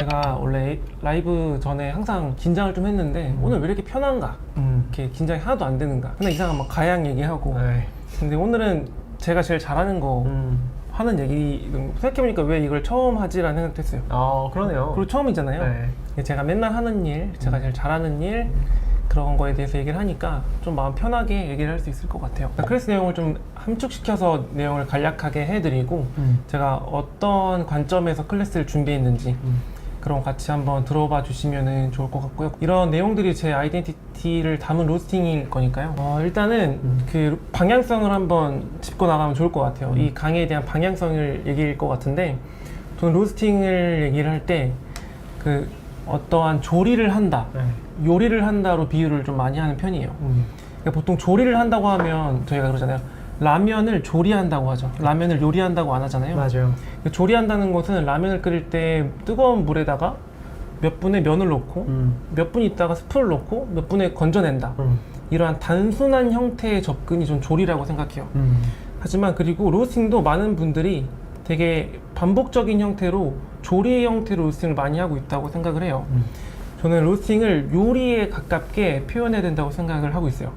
제가 원래 라이브 전에 항상 긴장을 좀 했는데 오늘 왜 이렇게 편한가? 이렇게 긴장이 하나도 안 되는가? 맨날 이상한 막 가양 얘기하고. 근데 오늘은 제가 제일 잘하는 거 하는 얘기 생각해보니까 왜 이걸 처음 하지라는 생각도 했어요. 그러네요. 그리고 처음이잖아요. 제가 맨날 하는 일, 제가 제일 잘하는 일 그런 거에 대해서 얘기를 하니까 좀 마음 편하게 얘기를 할 수 있을 것 같아요. 클래스 내용을 좀 함축시켜서 내용을 간략하게 해드리고 제가 어떤 관점에서 클래스를 준비했는지 그런 거 같이 한번 들어봐 주시면 좋을 것 같고요. 이런 내용들이 제 아이덴티티를 담은 로스팅일 거니까요. 일단은 그 방향성을 한번 짚고 나가면 좋을 것 같아요. 이 강의에 대한 방향성을 얘기할 것 같은데 저는 로스팅을 얘기를 할 때 그 어떠한 조리를 한다, 요리를 한다로 비유를 좀 많이 하는 편이에요. 그러니까 보통 조리를 한다고 하면 저희가 그러잖아요. 라면을 조리한다고 하죠. 라면을 요리한다고 안 하잖아요. 맞아요. 조리한다는 것은 라면을 끓일 때 뜨거운 물에다가 몇 분의 면을 넣고 몇 분 있다가 스프를 넣고 몇 분에 건져낸다. 이러한 단순한 형태의 접근이 좀 조리라고 생각해요. 하지만 그리고 로스팅도 많은 분들이 되게 반복적인 형태로 조리 형태로 로스팅을 많이 하고 있다고 생각을 해요. 저는 로스팅을 요리에 가깝게 표현해야 된다고 생각을 하고 있어요.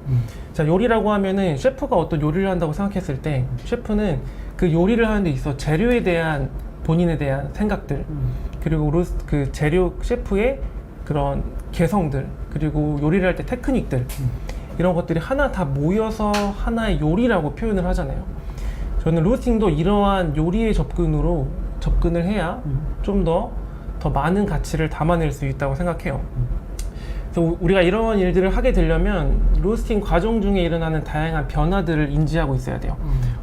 자, 요리라고 하면은 셰프가 어떤 요리를 한다고 생각했을 때 셰프는 그 요리를 하는 데 있어 재료에 대한 본인에 대한 생각들 그리고 그 재료 셰프의 그런 개성들 그리고 요리를 할 때 테크닉들 이런 것들이 하나 다 모여서 하나의 요리라고 표현을 하잖아요. 저는 로스팅도 이러한 요리의 접근을 해야 좀 더 많은 가치를 담아낼 수 있다고 생각해요. 그래서 우리가 이런 일들을 하게 되려면 로스팅 과정 중에 일어나는 다양한 변화들을 인지하고 있어야 돼요.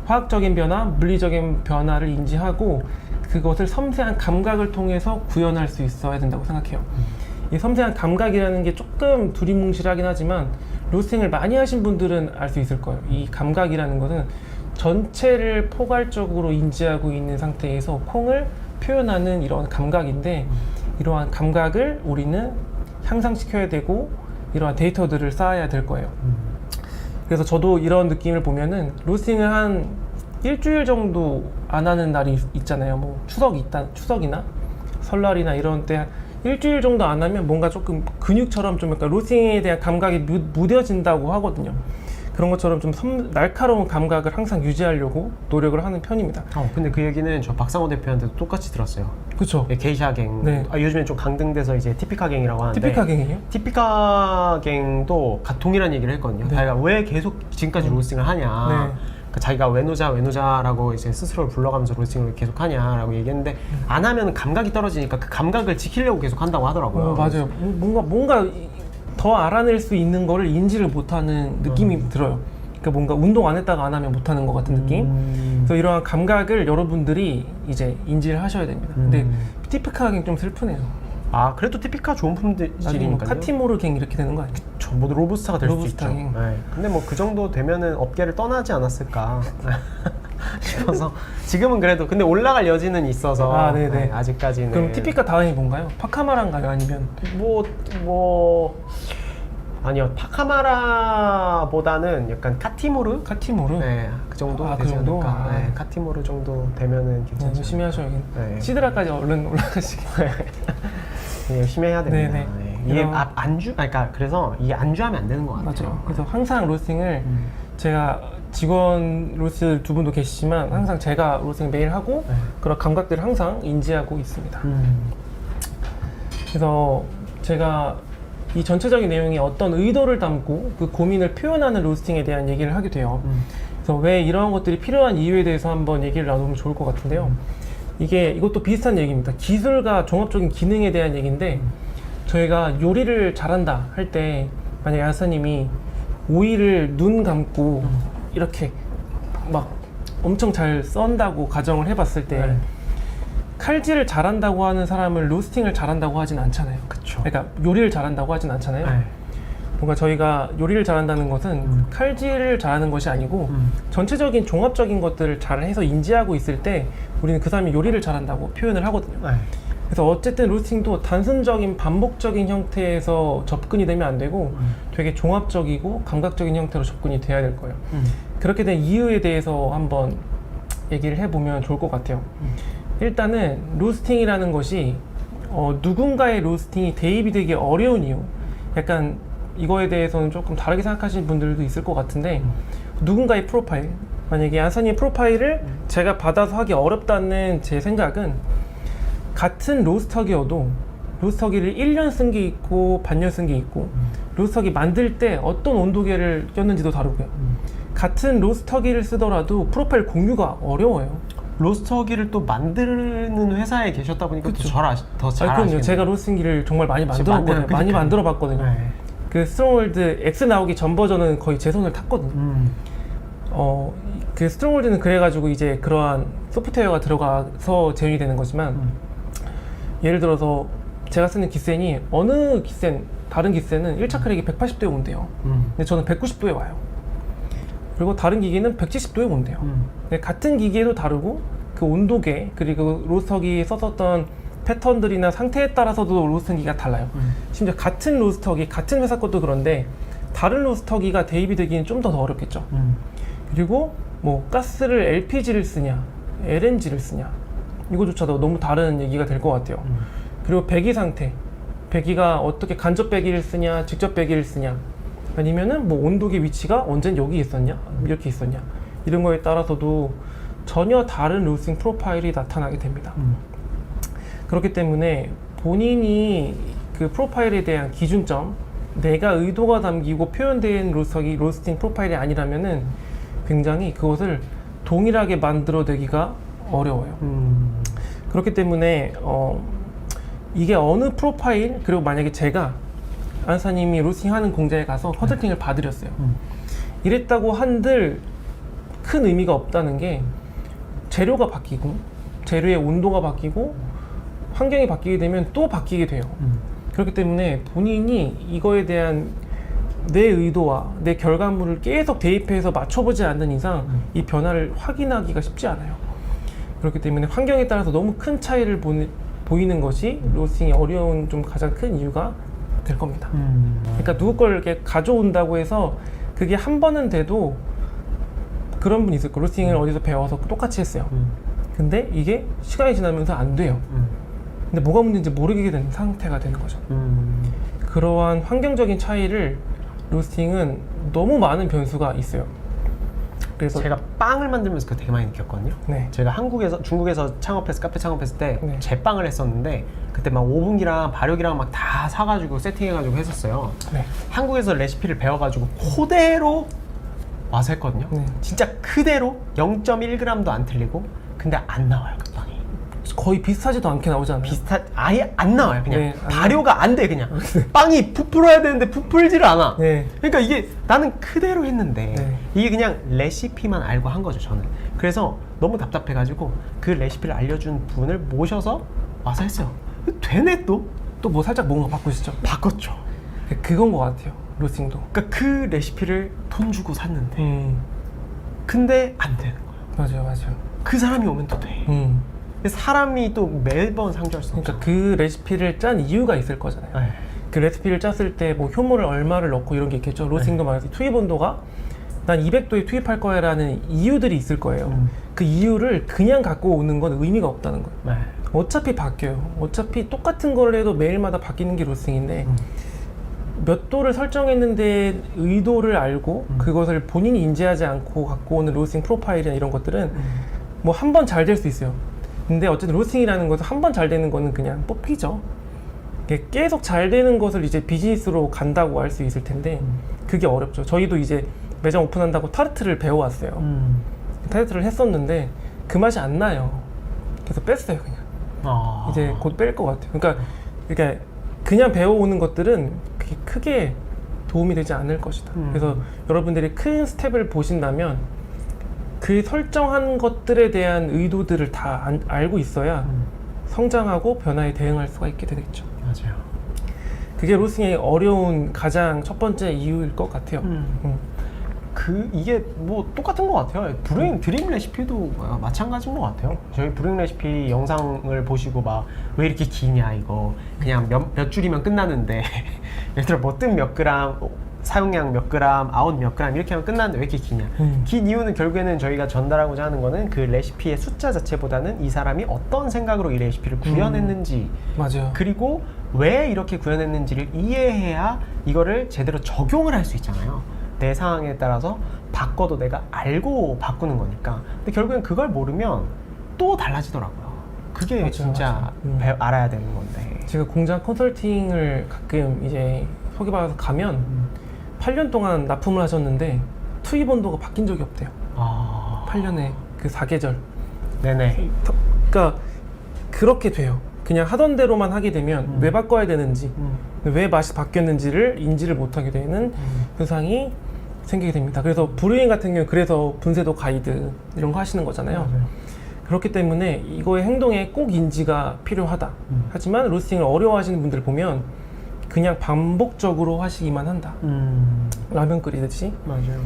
화학적인 변화, 물리적인 변화를 인지하고 그것을 섬세한 감각을 통해서 구현할 수 있어야 된다고 생각해요. 이 섬세한 감각이라는 게 조금 두리뭉실하긴 하지만 로스팅을 많이 하신 분들은 알 수 있을 거예요. 이 감각이라는 것은 전체를 포괄적으로 인지하고 있는 상태에서 콩을 표현하는 이런 감각인데 이러한 감각을 우리는 향상시켜야 되고 이러한 데이터들을 쌓아야 될 거예요. 그래서 저도 이런 느낌을 보면은 로스팅을 한 일주일 정도 안 하는 날이 있잖아요. 뭐 추석이나 설날이나 이런 때 일주일 정도 안 하면 뭔가 조금 근육처럼 좀 약간 로스팅에 대한 감각이 무뎌진다고 하거든요. 그런 것처럼 좀 날카로운 감각을 항상 유지하려고 노력을 하는 편입니다. 근데 그 얘기는 저 박상호 대표한테도 똑같이 들었어요. 그렇죠. 게이샤갱. 네. 요즘에 좀 강등돼서 이제 티피카갱이라고 하는데. 티피카갱이에요? 티피카갱도 동일한 얘기를 했거든요. 네. 자기가 왜 계속 지금까지 로스팅을 하냐. 네. 그러니까 자기가 외노자라고 이제 스스로를 불러가면서 로스팅을 계속 하냐라고 얘기했는데 안 하면 감각이 떨어지니까 그 감각을 지키려고 계속 한다고 하더라고요. 맞아요. 뭔가 더 알아낼 수 있는 거를 인지를 못하는 느낌이 들어요. 그러니까 뭔가 운동 안 했다가 안 하면 못하는 것 같은 느낌. 그래서 이러한 감각을 여러분들이 이제 인지를 하셔야 됩니다. 근데 티피카갱 좀 슬프네요. 그래도 티피카 좋은 나중에 뭐 품질이니까요. 카티모르갱 이렇게 되는 거 아니에요? 모두 로부스타가 될 수 있죠. 로부스타갱. 네. 근데 뭐 그 정도 되면은 업계를 떠나지 않았을까 싶어서 지금은 그래도 근데 올라갈 여지는 있어서 네네. 아직까지는. 그럼 티피카 다음이 뭔가요? 파카마라인가요? 아니면 아니요, 파카마라보다는 약간 카티모르? 카티모르? 네, 그 정도 그 되지 정도? 않을까. 네, 카티모르 정도 되면은 괜찮죠. 열심히 하셔야겠네. 네. 시드라까지 얼른 올라가시게. 네, 열심히 해야 됩니다. 네네. 네. 이게 그러니까 그래서 이게 안주하면 안 되는 것 같아요. 맞아요. 그래서 항상 로스팅을 제가 직원 로스 두 분도 계시지만 항상 제가 로스팅 매일 하고 그런 감각들을 항상 인지하고 있습니다. 그래서 제가 이 전체적인 내용이 어떤 의도를 담고 그 고민을 표현하는 로스팅에 대한 얘기를 하게 돼요. 그래서 왜 이러한 것들이 필요한 이유에 대해서 한번 얘기를 나누면 좋을 것 같은데요. 이것도 비슷한 얘기입니다. 기술과 종합적인 기능에 대한 얘기인데 저희가 요리를 잘한다 할 때 만약에 아사님이 오이를 눈 감고 이렇게 막 엄청 잘 썬다고 가정을 해봤을 때 칼질을 잘한다고 하는 사람을 로스팅을 잘한다고 하진 않잖아요. 그쵸. 그러니까 요리를 잘한다고 하진 않잖아요. 뭔가 저희가 요리를 잘한다는 것은 칼질을 잘하는 것이 아니고 전체적인 종합적인 것들을 잘해서 인지하고 있을 때 우리는 그 사람이 요리를 잘한다고 표현을 하거든요. 그래서 어쨌든 로스팅도 단순적인 반복적인 형태에서 접근이 되면 안 되고 되게 종합적이고 감각적인 형태로 접근이 돼야 될 거예요. 그렇게 된 이유에 대해서 한번 얘기를 해보면 좋을 것 같아요. 일단은 로스팅이라는 것이 누군가의 로스팅이 대입이 되기 어려운 이유, 약간 이거에 대해서는 조금 다르게 생각하시는 분들도 있을 것 같은데, 누군가의 프로파일, 만약에 안사님의 프로파일을 제가 받아서 하기 어렵다는 제 생각은, 같은 로스터기여도 로스터기를 1년 쓴 게 있고 반년 쓴 게 있고, 로스터기 만들 때 어떤 온도계를 꼈는지도 다르고요. 같은 로스터기를 쓰더라도 프로파일 공유가 어려워요. 로스터기를 또 만드는 회사에 계셨다 보니까 더잘 그럼요. 아시겠네요. 제가 로스팅기를 정말 많이 만들었거든요. 많이 그러니까요. 만들어봤거든요. 네. 그 스트롱홀드 X 나오기 전 버전은 거의 제 손을 탔거든요. 그 스트롱홀드는 그래가지고 이제 그러한 소프트웨어가 들어가서 재현이 되는 거지만, 예를 들어서 제가 쓰는 기센이 어느 기센, 다른 기센은 1차 크랙이 180도에 온대요. 근데 저는 190도에 와요. 그리고 다른 기기는 170도에 온대요. 근데 같은 기기에도 다르고, 그 온도계 그리고 로스터기에 썼었던 패턴들이나 상태에 따라서도 로스터기가 달라요. 심지어 같은 로스터기, 같은 회사 것도 그런데 다른 로스터기가 대입이 되기는 좀 더 어렵겠죠. 그리고 뭐 가스를 LPG를 쓰냐 LNG를 쓰냐, 이거조차도 너무 다른 얘기가 될 것 같아요. 그리고 배기 상태, 배기가 어떻게 간접 배기를 쓰냐 직접 배기를 쓰냐, 아니면은 뭐 온도계 위치가 언젠 여기 있었냐 이렇게 있었냐, 이런 거에 따라서도 전혀 다른 로스팅 프로파일이 나타나게 됩니다. 그렇기 때문에 본인이 그 프로파일에 대한 기준점, 내가 의도가 담기고 표현된 로스팅 프로파일이 아니라면은 굉장히 그것을 동일하게 만들어내기가 어려워요. 그렇기 때문에 이게 어느 프로파일, 그리고 만약에 제가 안사님이 로스팅하는 공장에 가서 컨설팅을 받으렸어요. 이랬다고 한들 큰 의미가 없다는 게, 재료가 바뀌고 재료의 온도가 바뀌고 환경이 바뀌게 되면 또 바뀌게 돼요. 그렇기 때문에 본인이 이거에 대한 내 의도와 내 결과물을 계속 대입해서 맞춰보지 않는 이상 이 변화를 확인하기가 쉽지 않아요. 그렇기 때문에 환경에 따라서 너무 큰 차이를 보이는 것이 로스팅이 어려운 좀 가장 큰 이유가 될 겁니다. 그러니까 누구 걸 이렇게 가져온다고 해서 그게 한 번은 돼도, 그런 분이 있을 거예요. 로스팅을 어디서 배워서 똑같이 했어요. 근데 이게 시간이 지나면서 안 돼요. 근데 뭐가 문제인지 모르게 되는 상태가 되는 거죠. 그러한 환경적인 차이를 로스팅은 너무 많은 변수가 있어요. 그래서 제가 빵을 만들면서 그거 되게 많이 느꼈거든요. 네. 제가 중국에서 카페 창업했을 때 네. 제빵을 했었는데, 그때 막 오븐기랑 발효기랑 막 다 사가지고 세팅해가지고 했었어요. 네. 한국에서 레시피를 배워가지고 그대로 와서 했거든요. 네. 진짜 그대로 0.1g도 안 틀리고, 근데 안 나와요, 그 빵이. 거의 비슷하지도 않게 나오잖아요. 아예 안 나와요. 그냥 네, 안 발효가 안 돼. 그냥 빵이 부풀어야 되는데 부풀지를 않아. 네. 그러니까 이게 나는 그대로 했는데, 네. 이게 그냥 레시피만 알고 한 거죠, 저는. 그래서 너무 답답해가지고 그 레시피를 알려준 분을 모셔서 와서 했어요. 되네. 또 뭐 살짝 뭔가 바꾸시죠? 바꿨죠. 그건 것 같아요. 로스팅도. 그러니까 그 레시피를 돈 주고 샀는데 근데 안 되는 거예요. 맞아요. 그 사람이 오면 또 돼. 근데 사람이 또 매번 상주할 수 없죠. 그러니까 그 레시피를 짠 이유가 있을 거잖아요. 네. 그 레시피를 짰을 때 뭐 효모를 얼마를 넣고 이런 게 있겠죠. 로스팅도 말해서 투입 온도가 난 200도에 투입할 거야 라는 이유들이 있을 거예요. 그 이유를 그냥 갖고 오는 건 의미가 없다는 거예요. 네. 어차피 바뀌어요. 어차피 똑같은 걸 해도 매일마다 바뀌는 게 로스팅인데, 몇 도를 설정했는데 의도를 알고 그것을 본인이 인지하지 않고 갖고 오는 로스팅 프로파일이나 이런 것들은 뭐 한 번 잘 될 수 있어요. 근데 어쨌든 로스팅이라는 것은 한 번 잘 되는 거는 그냥 뽑히죠. 이게 계속 잘 되는 것을 이제 비즈니스로 간다고 할 수 있을 텐데 그게 어렵죠. 저희도 이제 매장 오픈한다고 타르트를 배워왔어요. 타르트를 했었는데 그 맛이 안 나요. 그래서 뺐어요, 그냥. 이제 곧 뺄 것 같아요. 그러니까 그냥 배워오는 것들은 그게 크게 도움이 되지 않을 것이다. 그래서 여러분들이 큰 스텝을 보신다면 그 설정한 것들에 대한 의도들을 다 알고 있어야 성장하고 변화에 대응할 수가 있게 되겠죠. 맞아요. 그게 로스팅의 어려운 가장 첫 번째 이유일 것 같아요. 이게 뭐 똑같은 것 같아요. 드림 레시피도 마찬가지인 것 같아요. 저희 브루잉 레시피 영상을 보시고 막 왜 이렇게 기냐, 이거 그냥 몇 줄이면 끝나는데 예를 들어 뭐 뜸 몇 그램, 사용량 몇 그램, 아웃 몇 그램 이렇게 하면 끝나는데 왜 이렇게 기냐? 긴 이유는 결국에는 저희가 전달하고자 하는 거는 그 레시피의 숫자 자체보다는 이 사람이 어떤 생각으로 이 레시피를 구현했는지 맞아요. 그리고 왜 이렇게 구현했는지를 이해해야 이거를 제대로 적용을 할 수 있잖아요. 내 상황에 따라서 바꿔도 내가 알고 바꾸는 거니까. 근데 결국엔 그걸 모르면 또 달라지더라고요. 그게 맞아요, 진짜 맞아요. 알아야 되는 건데. 제가 공장 컨설팅을 가끔 이제 소개받아서 가면 8년 동안 납품을 하셨는데 투입 온도가 바뀐 적이 없대요. 8년에 그 4계절. 네네. 그러니까 그렇게 돼요. 그냥 하던 대로만 하게 되면 왜 바꿔야 되는지, 왜 맛이 바뀌었는지를 인지를 못하게 되는 현상이 생기게 됩니다. 그래서 브루잉 같은 경우는 그래서 분쇄도 가이드 이런 거 하시는 거잖아요. 맞아요. 그렇기 때문에 이거의 행동에 꼭 인지가 필요하다. 하지만 로스팅을 어려워하시는 분들 보면 그냥 반복적으로 하시기만 한다. 라면 끓이듯이. 맞아요.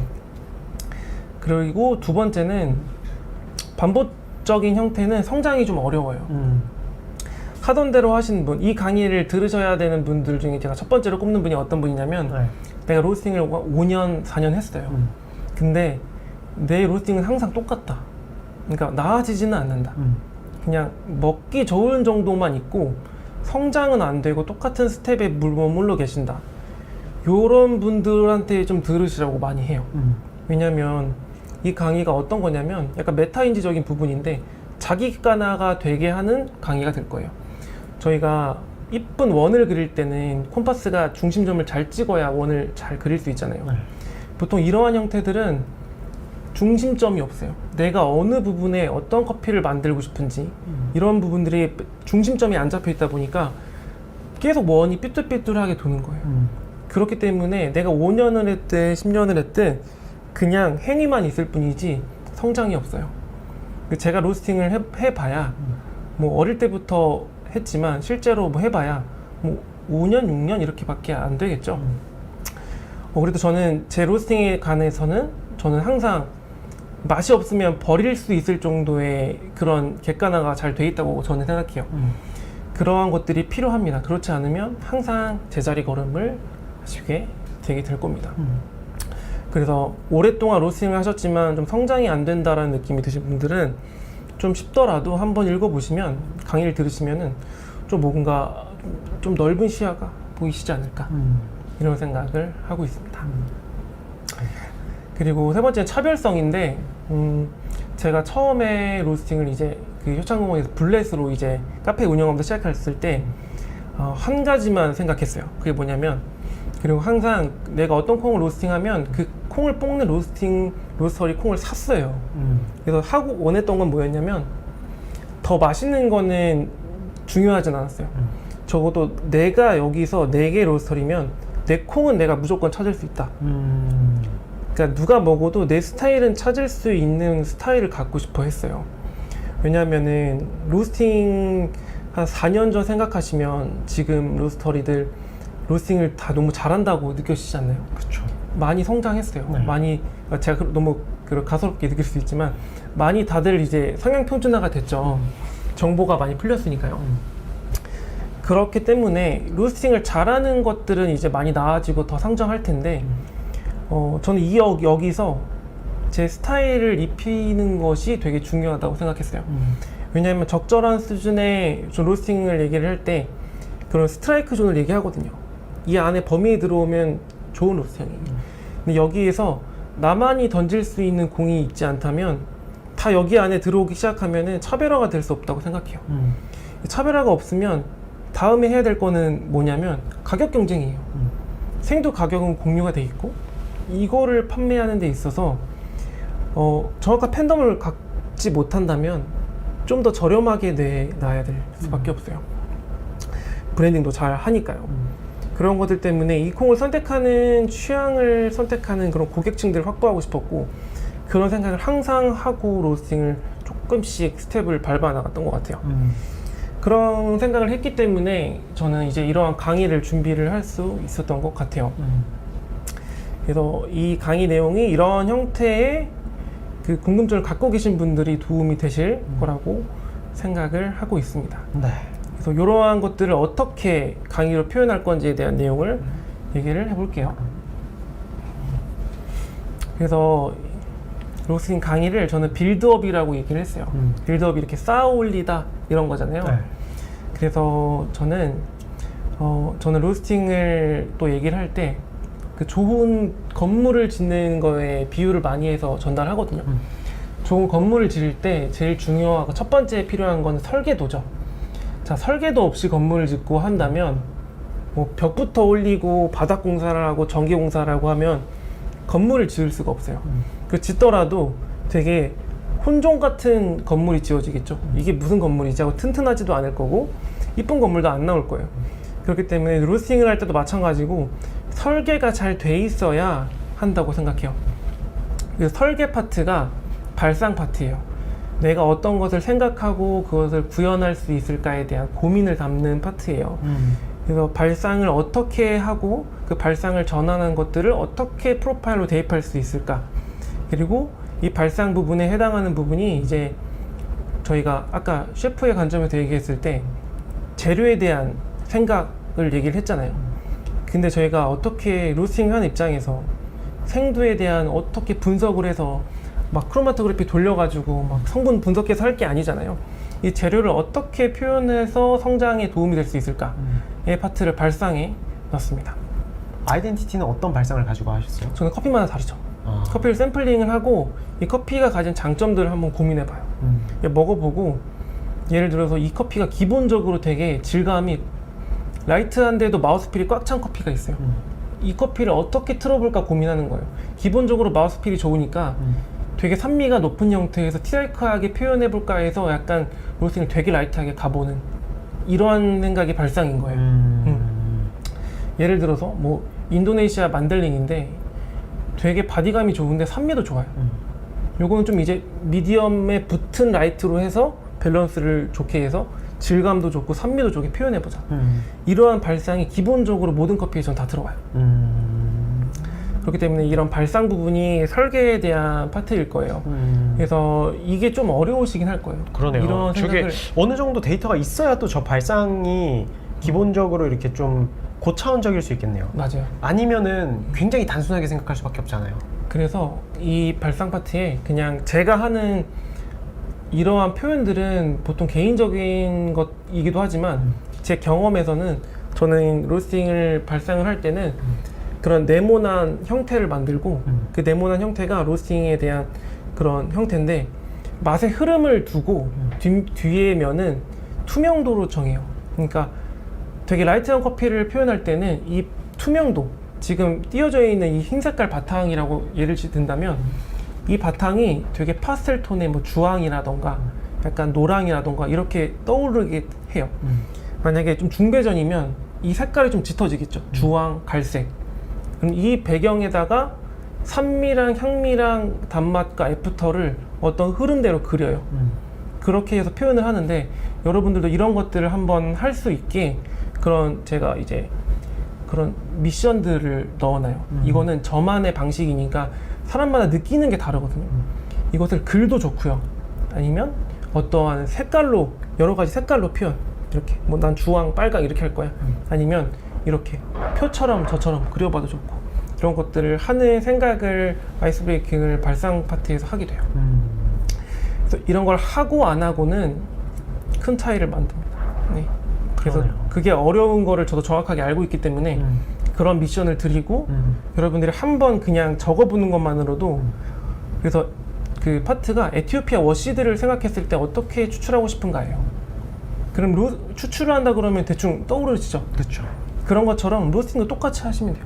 그리고 두 번째는 반복적인 형태는 성장이 좀 어려워요. 하던 대로 하시는 분, 이 강의를 들으셔야 되는 분들 중에 제가 첫 번째로 꼽는 분이 어떤 분이냐면 네. 내가 로스팅을 5년, 4년 했어요. 근데 내 로스팅은 항상 똑같다. 그러니까 나아지지는 않는다. 그냥 먹기 좋은 정도만 있고 성장은 안 되고 똑같은 스텝에 머물러 계신다. 요런 분들한테 좀 들으시라고 많이 해요. 왜냐면 이 강의가 어떤 거냐면 약간 메타인지적인 부분인데 자기 객관화가 되게 하는 강의가 될 거예요. 저희가 이쁜 원을 그릴 때는 콤파스가 중심점을 잘 찍어야 원을 잘 그릴 수 있잖아요. 네. 보통 이러한 형태들은 중심점이 없어요. 내가 어느 부분에 어떤 커피를 만들고 싶은지 이런 부분들이 중심점이 안 잡혀 있다 보니까 계속 원이 삐뚤삐뚤하게 도는 거예요. 그렇기 때문에 내가 5년을 했든 10년을 했든 그냥 행위만 있을 뿐이지 성장이 없어요. 제가 로스팅을 해봐야 뭐 어릴 때부터 했지만 실제로 뭐 해봐야 뭐 5년, 6년 이렇게밖에 안 되겠죠. 그래도 저는 제 로스팅에 관해서는 저는 항상 맛이 없으면 버릴 수 있을 정도의 그런 객관화가 잘 돼 있다고 저는 생각해요. 그러한 것들이 필요합니다. 그렇지 않으면 항상 제자리 걸음을 하시게 되게 될 겁니다. 그래서 오랫동안 로스팅을 하셨지만 좀 성장이 안 된다라는 느낌이 드신 분들은 좀 쉽더라도 한번 읽어보시면 강의를 들으시면은 좀 뭔가 좀 넓은 시야가 보이시지 않을까 이런 생각을 하고 있습니다. 그리고 세 번째는 차별성인데 제가 처음에 로스팅을 이제 그 효창공원에서 블렛으로 이제 카페 운영하면서 시작했을 때 한 가지만 생각했어요. 그게 뭐냐면 그리고 항상 내가 어떤 콩을 로스팅하면 그 콩을 볶는 로스터리 콩을 샀어요. 그래서 하고 원했던 건 뭐였냐면 더 맛있는 거는 중요하진 않았어요. 적어도 내가 여기서 4개 로스터리면 내 콩은 내가 무조건 찾을 수 있다. 그러니까 누가 먹어도 내 스타일은 찾을 수 있는 스타일을 갖고 싶어 했어요. 왜냐하면은 로스팅 한 4년 전 생각하시면 지금 로스터리들 로스팅을 다 너무 잘한다고 느껴지지 않나요? 그렇죠. 많이 성장했어요. 네. 많이 제가 너무 가소롭게 느낄 수 있지만 많이 다들 이제 성향 표준화가 됐죠. 정보가 많이 풀렸으니까요. 그렇기 때문에 로스팅을 잘하는 것들은 이제 많이 나아지고 더 상정할 텐데 저는 여기서 제 스타일을 입히는 것이 되게 중요하다고 생각했어요. 왜냐하면 적절한 수준의 로스팅을 얘기를 할 때 그런 스트라이크 존을 얘기하거든요. 이 안에 범위에 들어오면 좋은 로스팅이에요. 근데 여기에서 나만이 던질 수 있는 공이 있지 않다면 다 여기 안에 들어오기 시작하면 차별화가 될 수 없다고 생각해요. 차별화가 없으면 다음에 해야 될 거는 뭐냐면 가격 경쟁이에요. 생두 가격은 공유가 돼 있고 이거를 판매하는 데 있어서 정확한 팬덤을 갖지 못한다면 좀 더 저렴하게 내놔야 될 수밖에 없어요. 브랜딩도 잘 하니까요. 그런 것들 때문에 이 콩을 선택하는 취향을 선택하는 그런 고객층들을 확보하고 싶었고 그런 생각을 항상 하고 로스팅을 조금씩 스텝을 밟아 나갔던 것 같아요. 그런 생각을 했기 때문에 저는 이제 이러한 강의를 준비를 할 수 있었던 것 같아요. 그래서 이 강의 내용이 이런 형태의 그 궁금증을 갖고 계신 분들이 도움이 되실 거라고 생각을 하고 있습니다. 네. 그래서 이러한 것들을 어떻게 강의로 표현할 건지에 대한 내용을 얘기를 해볼게요. 그래서 로스팅 강의를 저는 빌드업이라고 얘기를 했어요. 빌드업이 이렇게 쌓아 올리다 이런 거잖아요. 네. 그래서 저는 로스팅을 또 얘기를 할 때 그 좋은 건물을 짓는 거에 비유를 많이 해서 전달하거든요. 좋은 건물을 지을 때 제일 중요하고 첫 번째 필요한 건 설계도죠. 자, 설계도 없이 건물을 짓고 한다면 뭐 벽부터 올리고 바닥 공사를 하고 전기 공사를 하고 하면 건물을 지을 수가 없어요. 그 짓더라도 되게 혼종 같은 건물이 지어지겠죠. 이게 무슨 건물이지 하고 튼튼하지도 않을 거고 이쁜 건물도 안 나올 거예요. 그렇기 때문에 로스팅을 할 때도 마찬가지고 설계가 잘 돼 있어야 한다고 생각해요. 그래서 설계 파트가 발상 파트예요. 내가 어떤 것을 생각하고 그것을 구현할 수 있을까에 대한 고민을 담는 파트예요. 그래서 발상을 어떻게 하고 그 발상을 전환한 것들을 어떻게 프로파일로 대입할 수 있을까. 그리고 이 발상 부분에 해당하는 부분이 이제 저희가 아까 셰프의 관점에서 얘기했을 때 재료에 대한 생각을 얘기를 했잖아요. 근데 저희가 어떻게 로스팅 하는 입장에서 생두에 대한 어떻게 분석을 해서 막 크로마토그래피 돌려가지고 막 성분 분석해서 할 게 아니잖아요. 이 재료를 어떻게 표현해서 성장에 도움이 될 수 있을까의 파트를 발상에 넣습니다. 아이덴티티는 어떤 발상을 가지고 하셨어요? 저는 커피마다 다르죠. 커피를 샘플링을 하고 이 커피가 가진 장점들을 한번 고민해봐요. 먹어보고 예를 들어서 이 커피가 기본적으로 되게 질감이 라이트한데도 마우스필이 꽉 찬 커피가 있어요. 이 커피를 어떻게 틀어볼까 고민하는 거예요. 기본적으로 마우스필이 좋으니까 되게 산미가 높은 형태에서 티라이크하게 표현해볼까 해서 약간 로스팅을 되게 라이트하게 가보는 이러한 생각이 발상인 거예요. 예를 들어서 뭐 인도네시아 만델링인데 되게 바디감이 좋은데 산미도 좋아요. 요거는 좀 이제 미디엄에 붙은 라이트로 해서 밸런스를 좋게 해서 질감도 좋고 산미도 좋게 표현해보자. 이러한 발상이 기본적으로 모든 커피에 전 다 들어가요. 그렇기 때문에 이런 발상 부분이 설계에 대한 파트일 거예요. 그래서 이게 좀 어려우시긴 할 거예요. 그러네요. 이런 생각을 어느 정도 데이터가 있어야 또 저 발상이 기본적으로 이렇게 좀 고차원적일 수 있겠네요. 맞아요. 아니면은 굉장히 단순하게 생각할 수밖에 없잖아요. 그래서 이 발상 파트에 그냥 제가 하는 이러한 표현들은 보통 개인적인 것이기도 하지만 제 경험에서는 저는 로스팅을 발상을 할 때는 그런 네모난 형태를 만들고 그 네모난 형태가 로스팅에 대한 그런 형태인데 맛의 흐름을 두고 뒤에 면은 투명도로 정해요. 그러니까 되게 라이트한 커피를 표현할 때는 이 투명도, 지금 띄어져 있는 이 흰 색깔 바탕이라고 예를 든다면 이 바탕이 되게 파스텔 톤의 뭐 주황이라던가 약간 노랑이라던가 이렇게 떠오르게 해요. 만약에 좀 중배전이면 이 색깔이 좀 짙어지겠죠. 주황, 갈색. 그럼 이 배경에다가 산미랑 향미랑 단맛과 애프터를 어떤 흐름대로 그려요. 그렇게 해서 표현을 하는데 여러분들도 이런 것들을 한번 할 수 있게 그런 제가 이제 그런 미션들을 넣어놔요. 이거는 저만의 방식이니까 사람마다 느끼는 게 다르거든요. 이것을 글도 좋고요. 아니면 어떠한 색깔로 여러 가지 색깔로 표현. 이렇게 뭐 난 주황, 빨강 이렇게 할 거야. 아니면 이렇게 표처럼 저처럼 그려봐도 좋고 이런 것들을 하는 생각을 아이스 브레이킹을 발상 파트에서 하게 돼요. 그래서 이런 걸 하고 안 하고는 큰 차이를 만듭니다. 네. 그래서 그러네요. 그게 어려운 거를 저도 정확하게 알고 있기 때문에 그런 미션을 드리고 여러분들이 한번 그냥 적어보는 것만으로도 그래서 그 파트가 에티오피아 워시드를 생각했을 때 어떻게 추출하고 싶은가예요. 그럼 추출을 한다 그러면 대충 떠오르시죠? 그렇죠. 그런 것처럼 로스팅도 똑같이 하시면 돼요.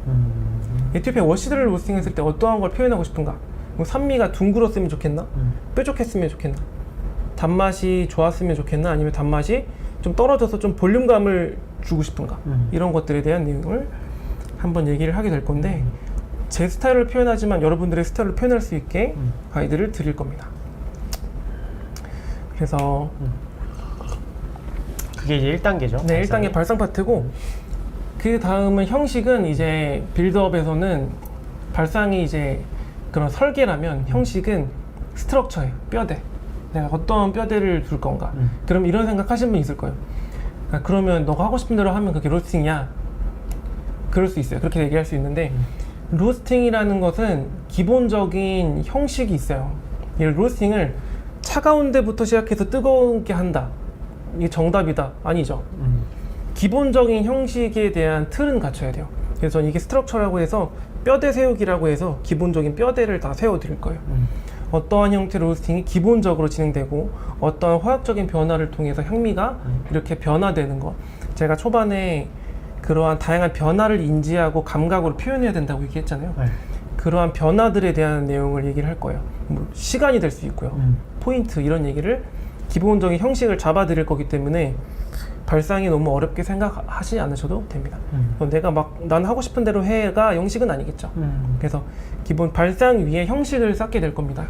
에티오피아 워시드를 로스팅했을 때 어떠한 걸 표현하고 싶은가? 뭐 산미가 둥글었으면 좋겠나? 뾰족했으면 좋겠나? 단맛이 좋았으면 좋겠나? 아니면 단맛이 좀 떨어져서 좀 볼륨감을 주고 싶은가? 이런 것들에 대한 내용을 한번 얘기를 하게 될 건데 제 스타일을 표현하지만 여러분들의 스타일을 표현할 수 있게 가이드를 드릴 겁니다. 그래서 그게 이제 1단계죠. 네, 1단계 발상 파트고 그 다음은 형식은 이제 빌드업에서는 발상이 이제 그런 설계라면 형식은 스트럭처예요. 뼈대. 내가 어떤 뼈대를 둘 건가. 그럼 이런 생각 하시는 분 있을 거예요. 그러니까 그러면 너가 하고 싶은 대로 하면 그게 로스팅이야. 그럴 수 있어요. 그렇게 얘기할 수 있는데 로스팅이라는 것은 기본적인 형식이 있어요. 이 로스팅을 차가운 데부터 시작해서 뜨겁게 한다. 이게 정답이다. 아니죠. 기본적인 형식에 대한 틀은 갖춰야 돼요. 그래서 이게 스트럭처라고 해서 뼈대 세우기라고 해서 기본적인 뼈대를 다 세워드릴 거예요. 어떠한 형태의 로스팅이 기본적으로 진행되고 어떠한 화학적인 변화를 통해서 향미가 이렇게 변화되는 것. 제가 초반에 그러한 다양한 변화를 인지하고 감각으로 표현해야 된다고 얘기했잖아요. 네. 그러한 변화들에 대한 내용을 얘기를 할 거예요. 뭐 시간이 될 수 있고요. 포인트 이런 얘기를 기본적인 형식을 잡아드릴 거기 때문에 발상이 너무 어렵게 생각하지 않으셔도 됩니다. 내가 막 난 하고 싶은 대로 해가 형식은 아니겠죠. 그래서 기본 발상 위에 형식을 쌓게 될 겁니다.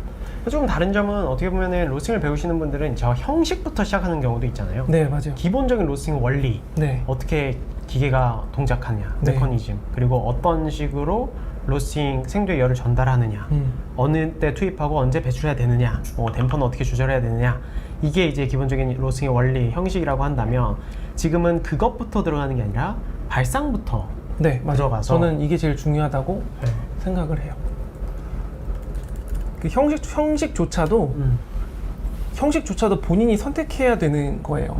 조금 다른 점은 어떻게 보면은 로스팅을 배우시는 분들은 저 형식부터 시작하는 경우도 있잖아요. 네, 맞아요. 기본적인 로스팅 원리, 네. 어떻게 기계가 동작하냐, 네. 메커니즘, 그리고 어떤 식으로 로스팅 생두의 열을 전달하느냐, 어느 때 투입하고 언제 배출해야 되느냐, 댐퍼는 어떻게 조절해야 되느냐, 이게 이제 기본적인 로스팅의 원리, 형식이라고 한다면 지금은 그것부터 들어가는 게 아니라 발상부터 네, 맞아요. 들어가서 저는 이게 제일 중요하다고 네. 생각을 해요. 그 형식조차도 형식조차도 본인이 선택해야 되는 거예요.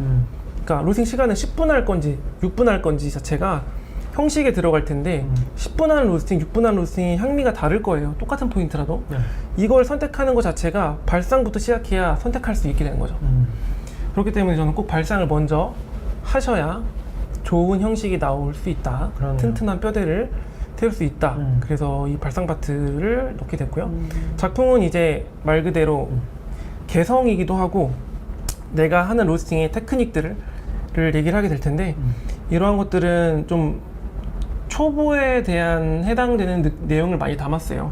그러니까 로스팅 시간은 10분 할 건지 6분 할 건지 자체가 형식에 들어갈 텐데 10분 하는 로스팅, 6분 하는 로스팅이 향미가 다를 거예요. 똑같은 포인트라도. 네. 이걸 선택하는 것 자체가 발상부터 시작해야 선택할 수 있게 되는 거죠. 그렇기 때문에 저는 꼭 발상을 먼저 하셔야 좋은 형식이 나올 수 있다. 그러네요. 튼튼한 뼈대를 태울 수 있다. 그래서 이 발상 파트를 넣게 됐고요. 작품은 이제 말 그대로 개성이기도 하고 내가 하는 로스팅의 테크닉들을 얘기를 하게 될 텐데 이러한 것들은 좀 초보에 대한 해당되는 내용을 많이 담았어요.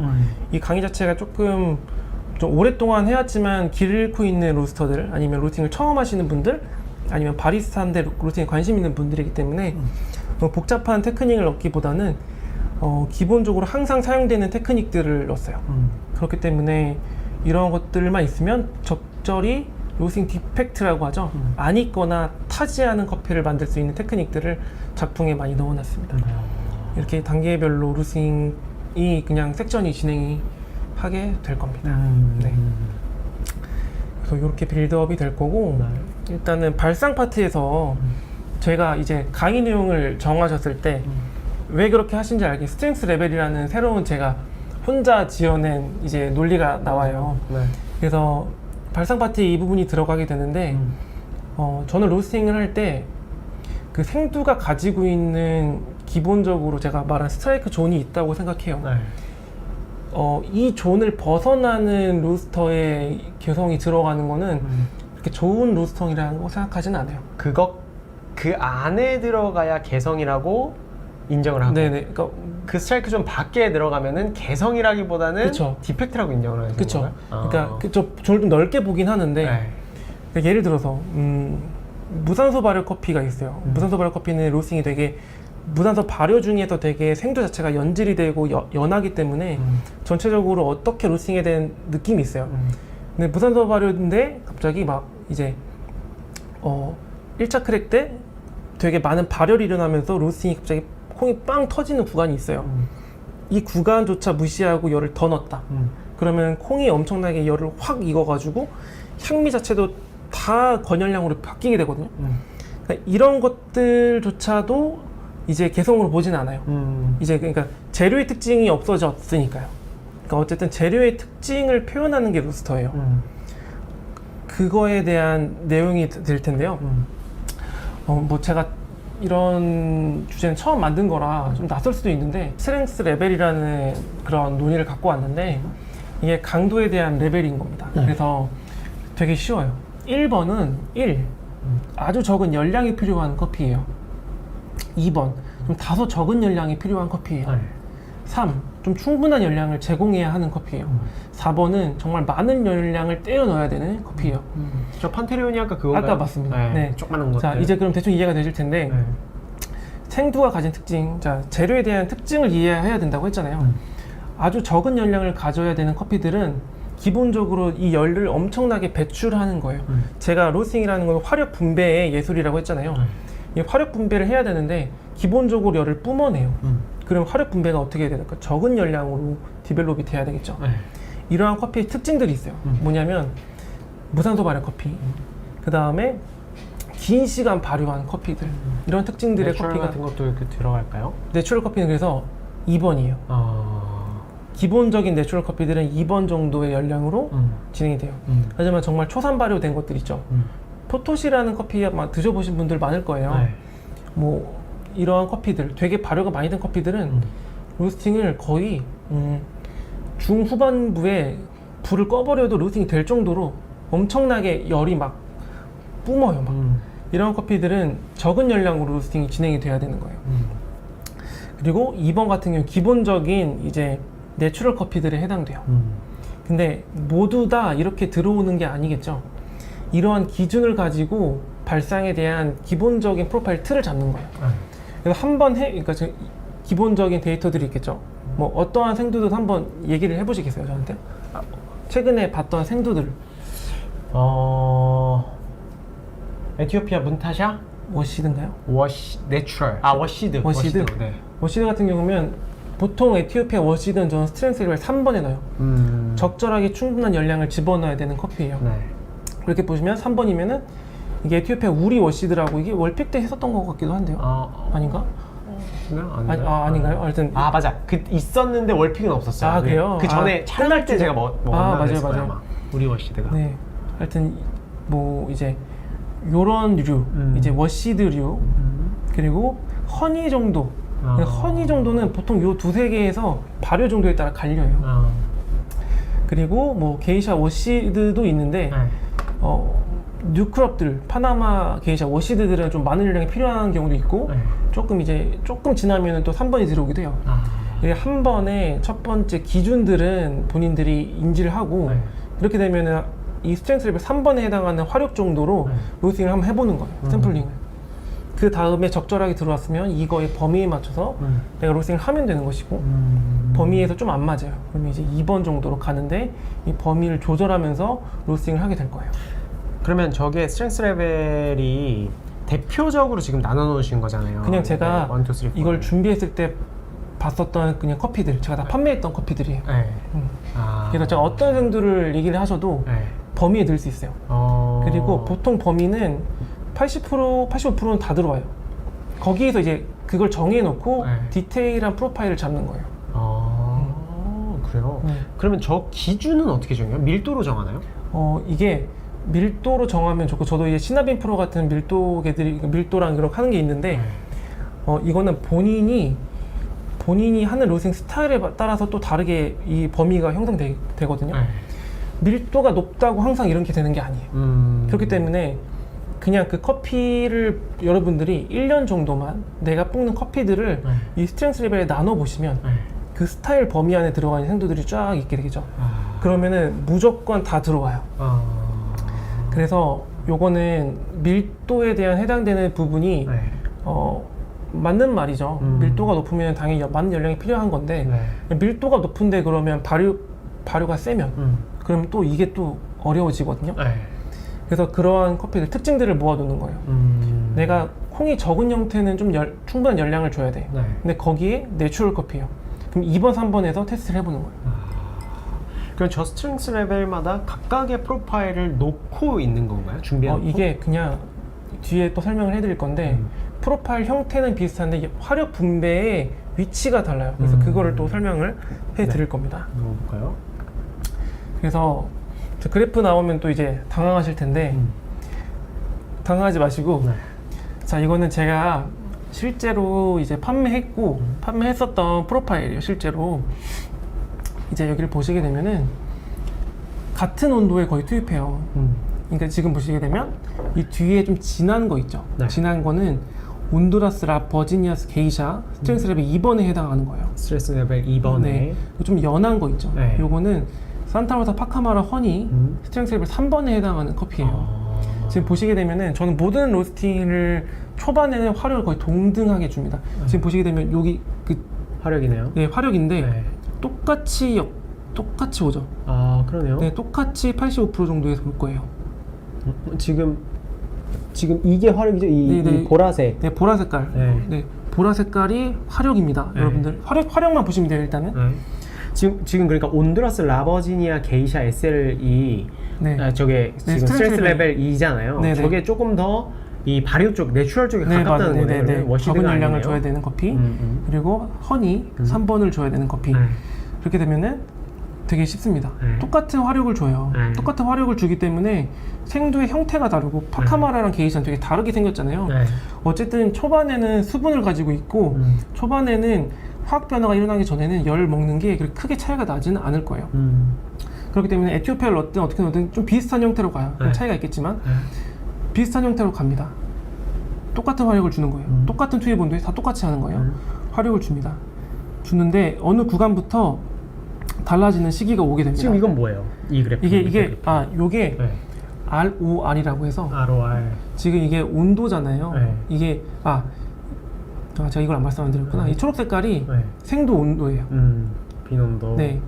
이 강의 자체가 조금 좀 오랫동안 해왔지만 길 잃고 있는 로스터들 아니면 로스팅을 처음 하시는 분들 아니면 바리스타인데 로스팅에 관심 있는 분들이기 때문에 복잡한 테크닉을 넣기보다는 기본적으로 항상 사용되는 테크닉들을 넣었어요. 그렇기 때문에 이런 것들만 있으면 적절히 로스팅 디펙트라고 하죠. 안 익거나 타지 않은 커피를 만들 수 있는 테크닉들을 작품에 많이 넣어놨습니다. 이렇게 단계별로 로스팅이 그냥 섹션이 진행이 하게 될 겁니다. 네. 그래서 이렇게 빌드업이 될 거고 일단은 발상 파트에서 제가 이제 강의 내용을 정하셨을 때 왜 그렇게 하신지 알게 스트렝스 레벨이라는 새로운 제가 혼자 지어낸 이제 논리가 나와요. 네. 그래서 발상 파트에 이 부분이 들어가게 되는데 저는 로스팅을 할 때 그 생두가 가지고 있는 기본적으로 제가 말한 스트라이크 존이 있다고 생각해요. 네. 이 존을 벗어나는 로스터의 개성이 들어가는 거는 그렇게 좋은 로스터이라고 생각하지는 않아요. 그 안에 들어가야 개성이라고 인정을 하고 네네. 그러니까 그 스트라이크 존 밖에 들어가면은 개성이라기보다는 그쵸. 디펙트라고 인정을 하는 그쵸. 건가요? 그러니까 저 존을 좀 넓게 보긴 하는데 네. 그러니까 예를 들어서 무산소 발효 커피가 있어요. 무산소 발효 커피는 로스팅이 되게 무산소 발효 중에서 되게 생두 자체가 연질이 되고 연하기 때문에 전체적으로 어떻게 로스팅에 대한 느낌이 있어요. 근데 무산소 발효인데 갑자기 막 이제 1차 크랙 때 되게 많은 발열이 일어나면서 로스팅이 갑자기 콩이 빵 터지는 구간이 있어요. 이 구간조차 무시하고 열을 더 넣었다. 그러면 콩이 엄청나게 열을 확 익어가지고 향미 자체도 다 건열량으로 바뀌게 되거든요. 그러니까 이런 것들조차도 이제 개성으로 보진 않아요. 이제 그러니까 재료의 특징이 없어졌으니까요. 그러니까 어쨌든 재료의 특징을 표현하는 게 로스터예요. 그거에 대한 내용이 될 텐데요. 뭐 제가 이런 주제는 처음 만든 거라 좀 낯설 수도 있는데 스트렝스 레벨이라는 그런 논의를 갖고 왔는데 이게 강도에 대한 레벨인 겁니다. 그래서 되게 쉬워요. 1번은 1 아주 적은 열량이 필요한 커피예요. 2번 좀 다소 적은 열량이 필요한 커피예요. 3 좀 충분한 열량을 제공해야 하는 커피예요. 4번은 정말 많은 열량을 떼어 넣어야 되는 커피예요. 저 판테리온이 아까 그건가요? 아까 맞습니다. 네. 조그마한 것들. 자, 이제 그럼 대충 이해가 되실 텐데 네. 생두가 가진 특징, 자 재료에 대한 특징을 이해해야 된다고 했잖아요. 아주 적은 열량을 가져야 되는 커피들은 기본적으로 이 열을 엄청나게 배출하는 거예요. 제가 로스팅이라는 건 화력 분배의 예술이라고 했잖아요. 이 화력 분배를 해야 되는데 기본적으로 열을 뿜어내요. 그럼 화력 분배가 어떻게 해야 될까? 적은 열량으로 디벨롭이 돼야 되겠죠. 네. 이러한 커피의 특징들이 있어요. 뭐냐면 무산소 발효 커피, 그 다음에 긴 시간 발효한 커피들, 이런 특징들의 내추럴 커피가 같은 것도 이렇게 들어갈까요? 내추럴 커피는 그래서 2번이에요. 아, 기본적인 내추럴 커피들은 2번 정도의 열량으로 진행이 돼요. 하지만 정말 초산 발효된 것들 있죠. 포토시라는 커피 아마 드셔보신 분들 많을 거예요. 네. 뭐 이러한 커피들, 되게 발효가 많이 된 커피들은 로스팅을 거의 중후반부에 불을 꺼버려도 로스팅이 될 정도로 엄청나게 열이 막 뿜어요. 막. 이런 커피들은 적은 열량으로 로스팅이 진행이 돼야 되는 거예요. 그리고 2번 같은 경우 기본적인 이제 내추럴 커피들에 해당돼요. 근데 모두 다 이렇게 들어오는 게 아니겠죠. 이러한 기준을 가지고 발상에 대한 기본적인 프로파일 틀을 잡는 거예요. 그래서 한번 그러니까 기본적인 데이터들이 있겠죠. 뭐 어떠한 생두들 한번 얘기를 해보시겠어요, 저한테? 최근에 봤던 생두들. 에티오피아 문타샤? 워시드인가요? 내추럴. 아, 워시드. 워시드? 네. 워시드 같은 경우면 보통 에티오피아 워시드는 저는 스트렝스 레벨 3번에 넣어요. 적절하게 충분한 열량을 집어넣어야 되는 커피예요. 네. 이렇게 보시면 3번이면은 이게 에티오피아 우리 워시드라고 이게 월픽 때 했었던 것 같기도 한데요. 아닌가? 아닌가요? 하여튼 맞아. 있었는데 월픽은 없었어요. 그래요? 그 전에 촬영할 때 제가 맞아요. 우리 워시드가. 네. 하여튼 뭐 이제 요런 류, 이제 워시드류, 그리고 허니 정도. 허니 정도는 보통 요 두세 개에서 발효 정도에 따라 갈려요. 그리고 뭐 게이샤 워시드도 있는데 뉴크롭들, 파나마 게이샤 워시드들은 좀 많은 열량이 필요한 경우도 있고 조금 지나면은 또 3번이 들어오기도 해요. 한 번에 첫 번째 기준들은 본인들이 인지를 하고 그렇게 되면은 이 스트렝스 레벨 3번에 해당하는 화력 정도로 로스팅을 한번 해보는 거예요. 샘플링을. 그 다음에 적절하게 들어왔으면 이거의 범위에 맞춰서 내가 로스팅을 하면 되는 것이고 범위에서 좀 안 맞아요. 그러면 이제 2번 정도로 가는데 이 범위를 조절하면서 로스팅을 하게 될 거예요. 그러면 저게 스트렝스 레벨이 대표적으로 지금 나눠 놓으신 거잖아요. 그냥 제가 1, 2, 3, 4. 이걸 준비했을 때 봤었던 그냥 커피들, 제가 다 판매했던 커피들이에요. 그래서 제가 어떤 생두를 얘기를 하셔도 범위에 들 수 있어요. 그리고 보통 범위는 80%, 85%는 다 들어와요. 거기에서 이제 그걸 정해놓고 디테일한 프로파일을 잡는 거예요. 그래요? 그러면 저 기준은 어떻게 정해요? 밀도로 정하나요? 이게 밀도로 정하면 좋고, 저도 이제 시나빈 프로 같은 밀도계들이 밀도랑 이렇게 하는 게 있는데 이거는 본인이 하는 로스팅 스타일에 따라서 또 다르게 이 범위가 형성되거든요. 밀도가 높다고 항상 이렇게 되는 게 아니에요. 그렇기 때문에 그냥 그 커피를 여러분들이 1년 정도만 내가 뽑는 커피들을 이 스트렝스 레벨에 나눠 보시면 그 스타일 범위 안에 들어가는 생두들이 쫙 있게 되겠죠. 그러면은 무조건 다 들어와요. 그래서 요거는 밀도에 대한 해당되는 부분이 맞는 말이죠. 밀도가 높으면 당연히 많은 열량이 필요한 건데 밀도가 높은데 그러면 발효가 세면 그럼 또 이게 또 어려워지거든요. 그래서 그러한 커피들 특징들을 모아두는 거예요. 내가 콩이 적은 형태는 좀 충분한 열량을 줘야 돼. 근데 거기에 내추럴 커피예요. 그럼 2번, 3번에서 테스트를 해보는 거예요. 그럼 저 스트렝스 레벨마다 각각의 프로파일을 놓고 있는 건가요? 준비해놓고? 이게 그냥 뒤에 또 설명을 해드릴 건데 프로파일 형태는 비슷한데 화력 분배의 위치가 달라요. 그래서 그거를 또 설명을 해드릴 겁니다. 넣어볼까요? 그래서 저 그래프 나오면 또 이제 당황하실 텐데 당황하지 마시고 자, 이거는 제가 실제로 이제 판매했었던 프로파일이에요. 실제로 이제 여기를 보시게 되면은 같은 온도에 거의 투입해요. 그러니까 지금 보시게 되면 이 뒤에 좀 진한 거 있죠. 진한 거는 온두라스 라 버지니아스 게이샤 스트렝스 레벨 2번에 해당하는 거예요. 스트렝스 레벨 2번에 좀 연한 거 있죠. 요거는 산타로사 파카마라 허니 스트렝스 레벨 3번에 해당하는 커피예요. 지금 보시게 되면은 저는 모든 로스팅을 초반에는 화력을 거의 동등하게 줍니다. 지금 보시게 되면 여기 그 화력이네요. 네, 화력인데 똑같이 오죠. 그러네요. 네, 똑같이 85% 정도에서 올 거예요. 지금 이게 화력이죠? 이 보라색. 네, 보라 색깔. 네, 보라 색깔이 화력입니다. 네. 여러분들 화력만 보시면 돼요. 일단은. 네. 지금 그러니까 온두라스 라버지니아 게이샤 SL이 네. 저게 네, 지금 스트렝스 스트렝스 레벨 2잖아요. 네, 네. 저게 조금 더 이 발효 쪽, 내추럴 쪽에 네, 가깝다는 맞아요. 거네요. 네, 네. 워시드가 적은 열량을 아니네요. 줘야 되는 커피. 그리고 허니 3번을 줘야 되는 커피. 그렇게 되면은 되게 쉽습니다. 네. 똑같은 화력을 줘요. 네. 똑같은 화력을 주기 때문에 생두의 형태가 다르고 파카마라랑 게이샤는 되게 다르게 생겼잖아요. 네. 어쨌든 초반에는 수분을 가지고 있고 초반에는 화학 변화가 일어나기 전에는 열 먹는 게 그렇게 크게 차이가 나지는 않을 거예요. 그렇기 때문에 에티오피아를 넣든 어떻게 넣든 좀 비슷한 형태로 가요. 네. 차이가 있겠지만 네. 비슷한 형태로 갑니다. 똑같은 화력을 주는 거예요. 똑같은 투입 온도에 다 똑같이 하는 거예요. 화력을 줍니다. 주는데 어느 구간부터 달라지는 시기가 오게 됩니다. 지금 이건 뭐예요? 이 그래프. 요게 네. ROR이라고 해서 ROR. 지금 이게 온도잖아요. 네. 이게 제가 이걸 안 말씀 안 드렸구나. 이 초록 색깔이 네. 생두 온도예요. 빈온도. 네.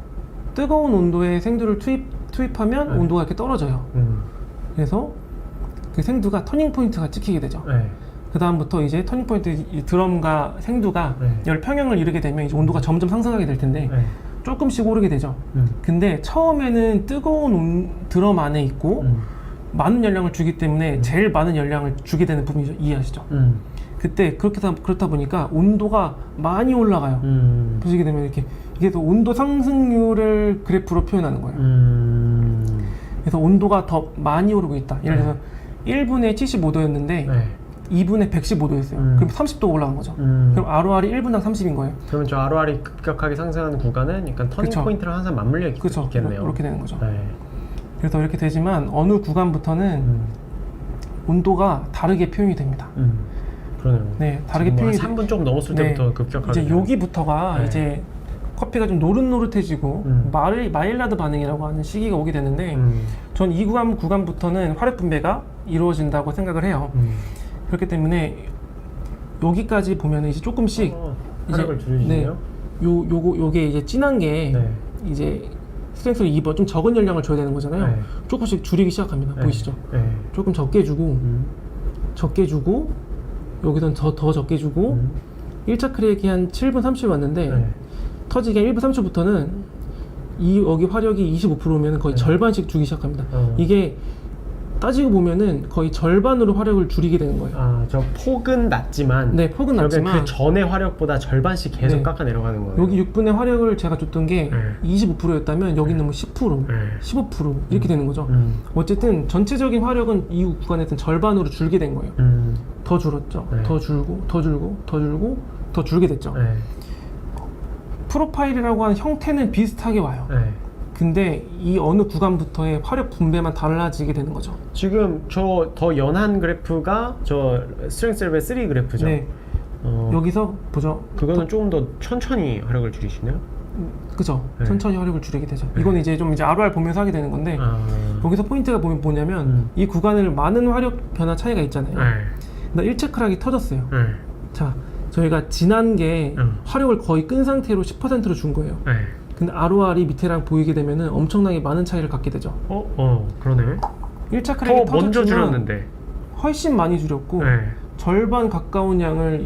뜨거운 온도에 생두를 투입하면 네. 온도가 이렇게 떨어져요. 그래서 그 생두가 터닝 포인트가 찍히게 되죠. 네. 그 다음부터 이제 터닝 포인트 이 드럼과 생두가 네. 열 평형을 이루게 되면 이제 온도가 점점 상승하게 될 텐데 네. 조금씩 오르게 되죠. 근데 처음에는 뜨거운 드럼 안에 있고 많은 열량을 주기 때문에 제일 많은 열량을 주게 되는 부분이죠. 이해하시죠? 그때 그렇다 보니까 온도가 많이 올라가요. 보시게 되면 이게 또 온도 상승률을 그래프로 표현하는 거예요. 그래서 온도가 더 많이 오르고 있다. 예를 들어서 1분에 75도였는데 네. 2분에 115도였어요. 그럼 30도 올라간 거죠. 그럼 ROR이 1분당 30인 거예요. 그러면 저 ROR이 급격하게 상승하는 구간은 약간 터닝 그쵸. 포인트랑 항상 맞물려 그렇죠. 있겠네요. 이렇게 되는 거죠. 네. 그래서 이렇게 되지만 어느 구간부터는 온도가 다르게 표현이 됩니다. 그러네요. 네, 다르게 지금 표현이 3분 조금 넘었을 때부터 급격하게. 이제 여기부터가 네. 이제 커피가 좀 노릇노릇해지고 마일라드 반응이라고 하는 시기가 오게 되는데 전 이 구간부터는 화력 분배가 이루어진다고 생각을 해요. 그렇기 때문에 여기까지 보면 이제 조금씩 화력을 줄이시네요. 요게 이제 진한 게 네. 이제 스트렝스를 2번 좀 적은 열량을 줘야 되는 거잖아요. 네. 조금씩 줄이기 시작합니다. 네. 보이시죠? 네. 조금 적게 주고 적게 주고 여기선 더 적게 주고 1차 크랙이 한 7분 30초 왔는데 네. 터지기 한 1분 30초부터는 여기 화력이 25%면 거의 절반씩 주기 시작합니다. 이게 따지고 보면은 거의 절반으로 화력을 줄이게 되는 거예요. 저 폭은 낮지만. 네, 폭은 낮지만 그 전의 화력보다 절반씩 계속 네. 깎아 내려가는 거예요. 여기 6분의 화력을 제가 줬던 게 25%였다면 여기는 뭐 10%, 15% 이렇게 되는 거죠. 어쨌든 전체적인 화력은 이 구간에서는 절반으로 줄게 된 거예요. 더 줄었죠. 네. 더 줄고 더 줄고 더 줄고 더 줄게 됐죠. 네. 프로파일이라고 하는 형태는 비슷하게 와요. 네. 근데 이 어느 구간부터의 화력 분배만 달라지게 되는 거죠. 지금 저 더 연한 그래프가 저 스트렝스 레벨 3 그래프죠. 네. 여기서 보죠. 그거는 조금 더 천천히 화력을 줄이시네요. 그죠. 네. 천천히 화력을 줄이게 되죠. 이건 이제 좀 이제 ROR 보면서 하게 되는 건데 여기서 포인트가 뭐냐면 이 구간을 많은 화력 변화 차이가 있잖아요. 나 1차 크락이 터졌어요. 자, 저희가 진한 게 화력을 거의 끈 상태로 10%로 준 거예요. 근데 ROR이 밑에랑 보이게 되면은 엄청나게 많은 차이를 갖게 되죠. 그러네. 1차 크랙이 더 먼저 터졌지만 줄였는데. 훨씬 많이 줄였고 절반 가까운 양을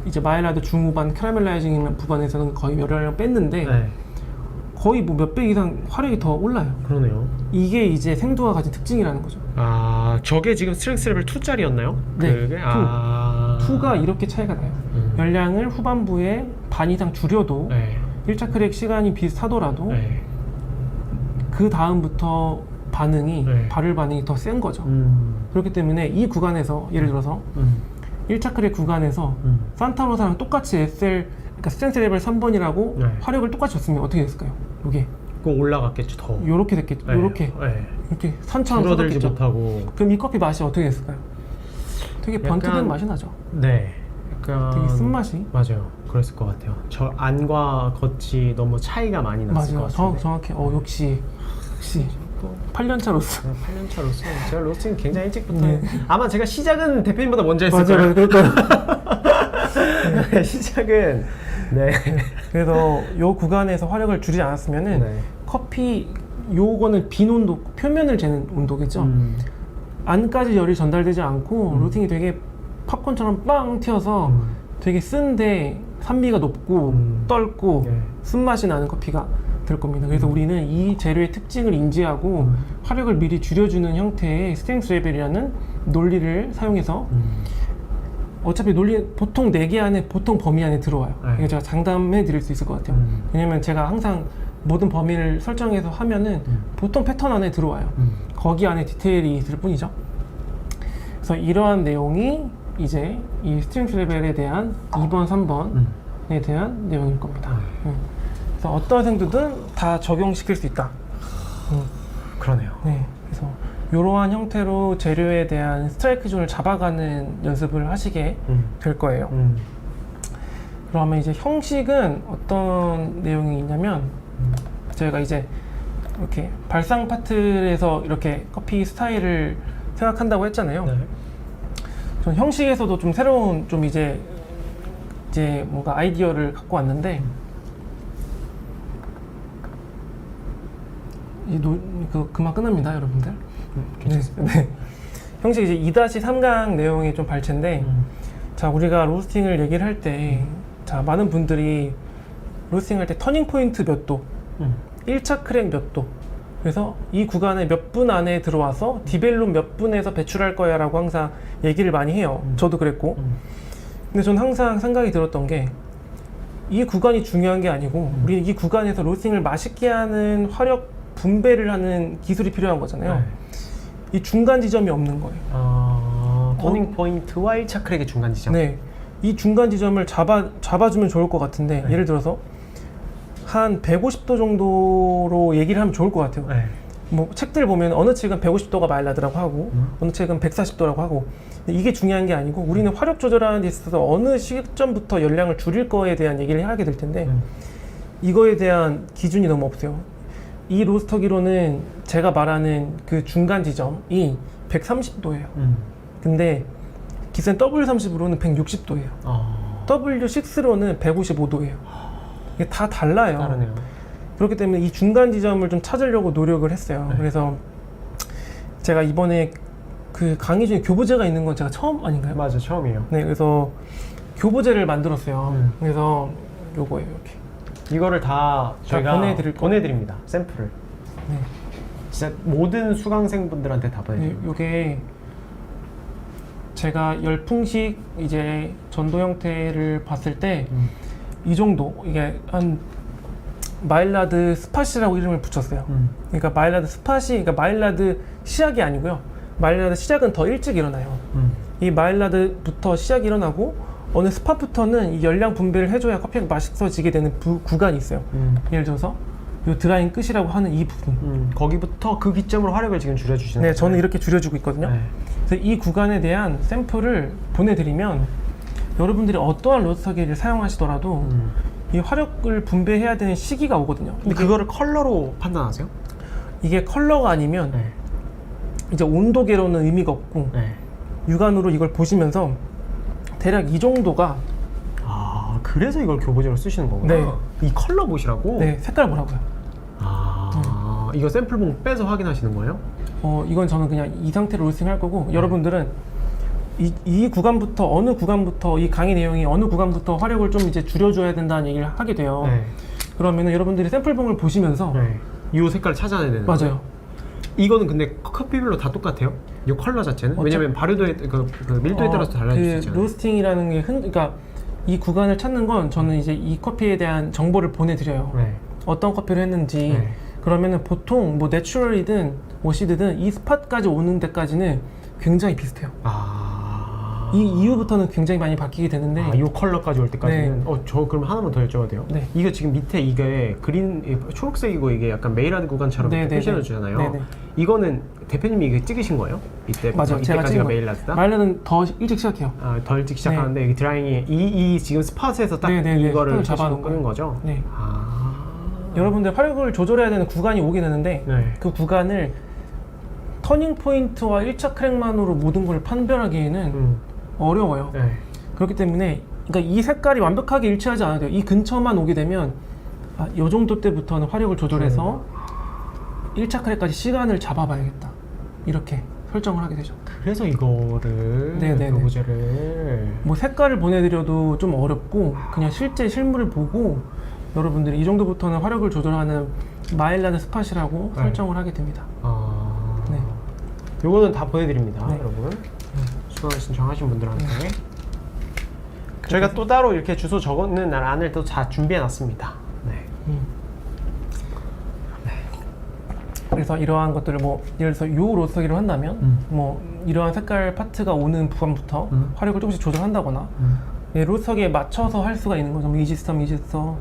이제 마일라드 중후반 캐러멜라이징 부분에서는 거의 열량을 뺐는데 거의 뭐 몇 배 이상 화력이 더 올라요. 그러네요. 이게 이제 생두가 가진 특징이라는 거죠. 저게 지금 스트렝스 레벨 2짜리였나요? 네, 그게? 2가 이렇게 차이가 나요. 열량을 후반부에 반 이상 줄여도 1차 크랙 시간이 비슷하더라도 그 다음부터 발열 반응이 더 센 거죠. 그렇기 때문에 이 구간에서 예를 들어서 1차 크랙 구간에서 산타로사랑 똑같이 그러니까 스트렝스 레벨 3번이라고 화력을 똑같이 줬으면 어떻게 됐을까요? 이게 그거 올라갔겠죠 더. 요렇게 됐겠죠. 이렇게 산처럼 줄어들지 쏟았겠죠. 못하고. 그럼 이 커피 맛이 어떻게 됐을까요? 되게 번뜩한 맛이 나죠. 네. 약간 되게 쓴맛이. 맞아요. 그랬을 것 같아요. 저 안과 겉이 너무 차이가 많이 났을 맞아요. 것 같은데. 정확해. 역시 8년차 로스. 8년차 로스. 제가 로스팅 굉장히 일찍부터. 네. 아마 제가 시작은 대표님보다 먼저 했을 맞아요. 거예요. 그러니까 시작은 그래서 요 구간에서 화력을 줄이지 않았으면은 커피 요거는 빈 온도, 표면을 재는 온도겠죠. 안까지 열이 전달되지 않고 로스팅이 되게 팝콘처럼 빵 튀어서 되게 쓴데 산미가 높고 떫고 네. 쓴맛이 나는 커피가 될 겁니다. 그래서 우리는 이 재료의 특징을 인지하고 화력을 미리 줄여주는 형태의 스트렝스 레벨이라는 논리를 사용해서 어차피 논리 보통 4개 안에 보통 범위 안에 들어와요. 네. 이거 제가 장담해 드릴 수 있을 것 같아요. 왜냐면 제가 항상 모든 범위를 설정해서 하면은 보통 패턴 안에 들어와요. 거기 안에 디테일이 있을 뿐이죠. 그래서 이러한 내용이 이제 이 스트렝스 레벨에 대한 2번, 3번에 대한 내용일 겁니다. 그래서 어떤 생두든 다 적용시킬 수 있다. 그러네요. 네, 그래서 이러한 형태로 재료에 대한 스트라이크 존을 잡아가는 연습을 하시게 될 거예요. 그러면 이제 형식은 어떤 내용이 있냐면 제가 이제 이렇게 발상 파트에서 이렇게 커피 스타일을 생각한다고 했잖아요. 네. 전 형식에서도 좀 새로운 좀 이제 뭔가 아이디어를 갖고 왔는데 그만 끝납니다, 여러분들. 괜찮습니다. 네. 형식 이제 2-3강 내용이 좀 발췌인데 자, 우리가 로스팅을 얘기를 할 때 자, 많은 분들이 로스팅 할 때 터닝 포인트 몇 도, 1차 크랙 몇 도, 그래서 이 구간에 몇 분 안에 들어와서 디벨롭 몇 분에서 배출할 거야 라고 항상 얘기를 많이 해요. 저도 그랬고. 근데 전 항상 생각이 들었던 게 이 구간이 중요한 게 아니고 우리 이 구간에서 로스팅을 맛있게 하는 화력 분배를 하는 기술이 필요한 거잖아요. 네. 이 중간 지점이 없는 거예요. 터닝 포인트와 1차 크랙의 중간 지점. 네, 이 중간 지점을 잡아주면 좋을 것 같은데 네. 예를 들어서 한 150도 정도로 얘기를 하면 좋을 것 같아요. 네. 뭐 책들 보면 어느 책은 150도가 마일라드라고 하고 어느 책은 140도라고 하고 근데 이게 중요한 게 아니고 우리는 화력 조절하는 데 있어서 어느 시점부터 열량을 줄일 거에 대한 얘기를 하게 될 텐데 이거에 대한 기준이 너무 없어요. 이 로스터기로는 제가 말하는 그 중간 지점이 130도예요. 근데 기센 W30으로는 160도예요. W6로는 155도예요. 이게 다 달라요. 다르네요. 그렇기 때문에 이 중간 지점을 좀 찾으려고 노력을 했어요. 네. 그래서 제가 이번에 그 강의 중에 교보제가 있는 건 제가 처음 아닌가요? 맞아, 처음이에요. 네, 그래서 교보제를 만들었어요. 그래서 요거예요, 이렇게. 이거를 다 저희가 보내드립니다. 샘플을. 네. 진짜 모든 수강생분들한테 다 보내드립니다. 네, 요게 제가 열풍식 이제 전도 형태를 봤을 때 이 정도 이게 한 마일라드 스팟이라고 이름을 붙였어요. 그러니까 마일라드 스팟이 그러니까 마일라드 시작이 아니고요. 마일라드 시작은 더 일찍 일어나요. 이 마일라드부터 시작이 일어나고 어느 스팟부터는 이 열량 분배를 해줘야 커피가 맛있어지게 되는 구간이 있어요. 예를 들어서 이 드라잉 끝이라고 하는 이 부분. 거기부터 그 기점으로 화력을 지금 줄여주시는 네, 거예요. 저는 이렇게 줄여주고 있거든요. 네. 그래서 이 구간에 대한 샘플을 보내드리면 여러분들이 어떠한 로스터기를 사용하시더라도 이 화력을 분배해야 되는 시기가 오거든요. 근데 그거를 컬러로 판단하세요? 이게 컬러가 아니면 네. 이제 온도계로는 의미가 없고 네. 육안으로 이걸 보시면서 대략 이 정도가 그래서 이걸 교보제로 쓰시는 거구나. 네. 이 컬러 보시라고? 네, 색깔 보라고요. 이거 샘플봉 빼서 확인하시는 거예요? 이건 저는 그냥 이 상태로 로스팅 할 거고 여러분들은 이 구간부터 어느 구간부터 이 강의 내용이 어느 구간부터 화력을 좀 이제 줄여줘야 된다는 얘기를 하게 돼요. 네. 그러면은 여러분들이 샘플봉을 보시면서 이 색깔을 찾아내야 되는 거예요? 맞아요. 이거는 근데 커피별로 다 똑같아요? 이 컬러 자체는? 왜냐면 발효도에 그 밀도에 따라서 달라질 수 있잖아요. 로스팅이라는 게 그러니까 이 구간을 찾는 건 저는 이제 이 커피에 대한 정보를 보내드려요. 네. 어떤 커피를 했는지. 네. 그러면은 보통 뭐 내추럴이든 워시드든 이 스팟까지 오는 데까지는 굉장히 비슷해요. 이 이후부터는 굉장히 많이 바뀌게 되는데 이 컬러까지 올 때까지는 저 그럼 하나만 더 여쭤봐도 돼요? 네. 이거 지금 밑에 이게 초록색이고 이게 약간 메일하드 구간처럼 표시해 주잖아요. 네네. 이거는 대표님이 이게 찍으신 거예요? 맞아요. 제가 찍은 거예요. 메일라드다? 마일라드는 더 일찍 시작해요. 더 일찍 시작하는데 이 드라잉이 이 지금 스팟에서 딱 이거를 잡아놓은 끄는 거죠? 네. 여러분들 화력을 조절해야 되는 구간이 오게 되는데 그 구간을 터닝 포인트와 1차 크랙만으로 모든 걸 판별하기에는 어려워요. 그렇기 때문에 그러니까 이 색깔이 완벽하게 일치하지 않아도 돼요. 이 근처만 오게 되면 이 정도 때부터는 화력을 조절해서 1차 크랙까지 시간을 잡아봐야겠다. 이렇게 설정을 하게 되죠. 그래서 이거를 네네네. 교보제를 뭐 색깔을 보내드려도 좀 어렵고 그냥 실제 실물을 보고 여러분들이 이 정도부터는 화력을 조절하는 마일라드 스팟이라고 네. 설정을 하게 됩니다. 네. 요거는 다 보내드립니다, 네. 여러분. 수강 신청하신 분들한테. 저희가 또 따로 이렇게 주소 적는 란을 또 다 준비해놨습니다. 네. 그래서 이러한 것들을 뭐 예를 들어서 요 로스터기로 한다면 뭐 이러한 색깔 파트가 오는 부분부터 화력을 조금씩 조절한다거나 로스터기에 맞춰서 할 수가 있는 거죠. 뭐 이지스터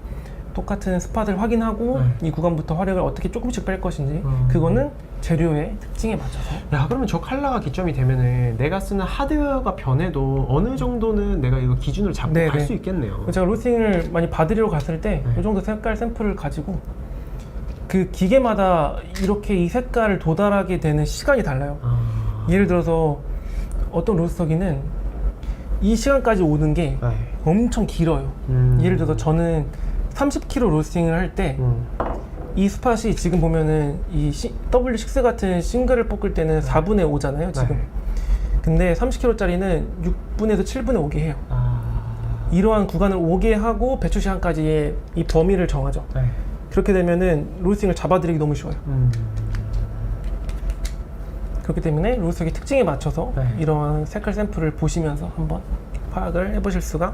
똑같은 스팟을 확인하고 이 구간부터 화력을 어떻게 조금씩 뺄 것인지 그거는 재료의 특징에 맞춰서. 야, 그러면 저 컬러가 기점이 되면은 내가 쓰는 하드웨어가 변해도 어느 정도는 내가 이거 기준으로 잡고 네네. 갈 수 있겠네요. 제가 로스팅을 많이 받으러 갔을 때 이 정도 색깔 샘플을 가지고 그 기계마다 이렇게 이 색깔을 도달하게 되는 시간이 달라요. 예를 들어서 어떤 로스터기는 이 시간까지 오는 게 엄청 길어요. 예를 들어서 저는 30kg 로스팅을 할 때 이 스팟이 지금 보면은 이 W6 같은 싱글을 뽑을 때는 4분의 5잖아요 지금. 근데 30kg짜리는 6분에서 7분의 5게 해요. 이러한 구간을 오게 하고 배출 시간까지의 이 범위를 정하죠. 그렇게 되면은 로스팅을 잡아드리기 너무 쉬워요. 그렇기 때문에 로스팅의 특징에 맞춰서 이러한 색깔 샘플을 보시면서 한번 파악을 해보실 수가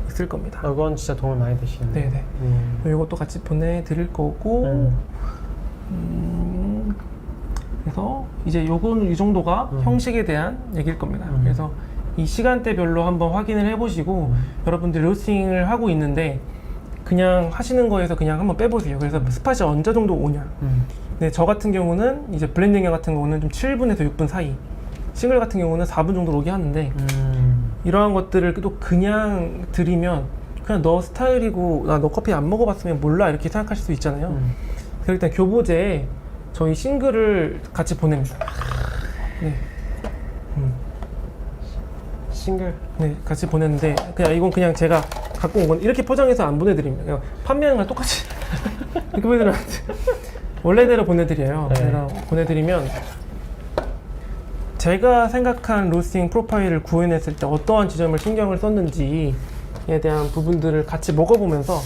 있을 겁니다. 이건 진짜 도움 많이 되시겠네요. 네네. 이것도 같이 보내드릴 거고 그래서 이제 요건 이 정도가 형식에 대한 얘기일 겁니다. 그래서 이 시간대별로 한번 확인을 해보시고 여러분들이 로스팅을 하고 있는데 그냥 하시는 거에서 그냥 한번 빼보세요. 그래서 스팟이 언제 정도 오냐. 근데 저 같은 경우는 이제 블렌딩 같은 경우는 좀 7분에서 6분 사이, 싱글 같은 경우는 4분 정도 오게 하는데 이러한 것들을 또 그냥 드리면 그냥 너 스타일이고 나 너 커피 안 먹어봤으면 몰라 이렇게 생각하실 수 있잖아요. 그래서 일단 교보제에 저희 싱글을 같이 보냅니다. 네. 싱글. 네, 같이 보냈는데 그냥 이건 그냥 제가 갖고 온 건 이렇게 포장해서 안 보내드립니다. 그냥 판매하는 걸 똑같이 이렇게 보내드리면 원래대로 보내드려요. 제가 보내드리면 제가 생각한 로스팅 프로파일을 구현했을 때 어떠한 지점을 신경을 썼는지에 대한 부분들을 같이 먹어보면서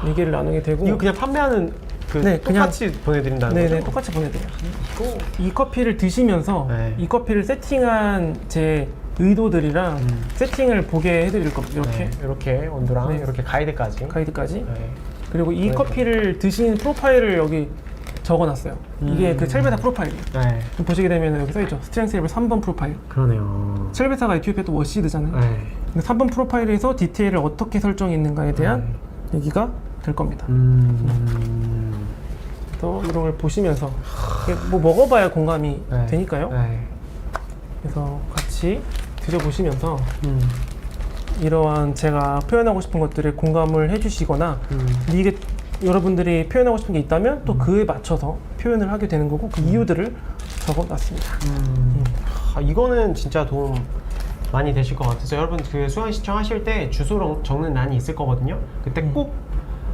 얘기를 나누게 되고. 이거 그냥 판매하는 그 똑같이 보내드린다는 거죠? 네네, 똑같이 보내드려요. 이 커피를 드시면서 이 커피를 세팅한 제 의도들이랑 세팅을 보게 해드릴 겁니다. 이렇게 이렇게 온도랑 이렇게 가이드까지. 그리고 이 커피를 드신 프로파일을 여기 적어놨어요. 이게 그 첼베사 프로파일이에요. 좀 보시게 되면 여기 써있죠. 스트렝스 레벨 3번 프로파일. 그러네요. 첼베사가 에티오피아 또 워시드잖아요. 근데 3번 프로파일에서 디테일을 어떻게 설정했는가에 대한 얘기가 될 겁니다. 그래서 이런 걸 보시면서 뭐 먹어봐야 공감이 되니까요. 그래서 같이 드셔보시면서 이러한 제가 표현하고 싶은 것들에 공감을 해주시거나 이게 여러분들이 표현하고 싶은 게 있다면 또 그에 맞춰서 표현을 하게 되는 거고 그 이유들을 적어놨습니다. 이거는 진짜 도움 많이 되실 것 같아서 여러분 그 수강 신청하실 때 주소 적는 란이 있을 거거든요. 그때 꼭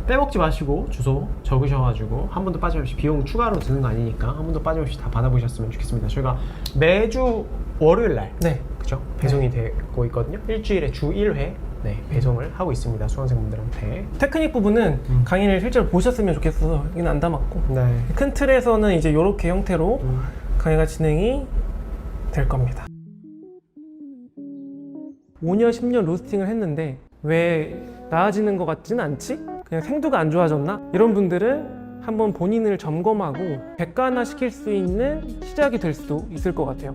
빼먹지 마시고 주소 적으셔가지고 한 번도 빠짐없이 비용 추가로 드는 거 아니니까 한 번도 빠짐없이 다 받아보셨으면 좋겠습니다. 저희가 매주 월요일날 그죠? 배송이 되고 있거든요. 일주일에 주 1회 배송을 하고 있습니다. 수강생분들한테. 테크닉 부분은 강의를 실제로 보셨으면 좋겠어서 여기는 안 담았고 큰 틀에서는 이제 이렇게 형태로 강의가 진행이 될 겁니다. 5년, 10년 로스팅을 했는데 왜 나아지는 것 같지는 않지? 그냥 생두가 안 좋아졌나? 이런 분들은 한번 본인을 점검하고 객관화 시킬 수 있는 시작이 될 수도 있을 것 같아요.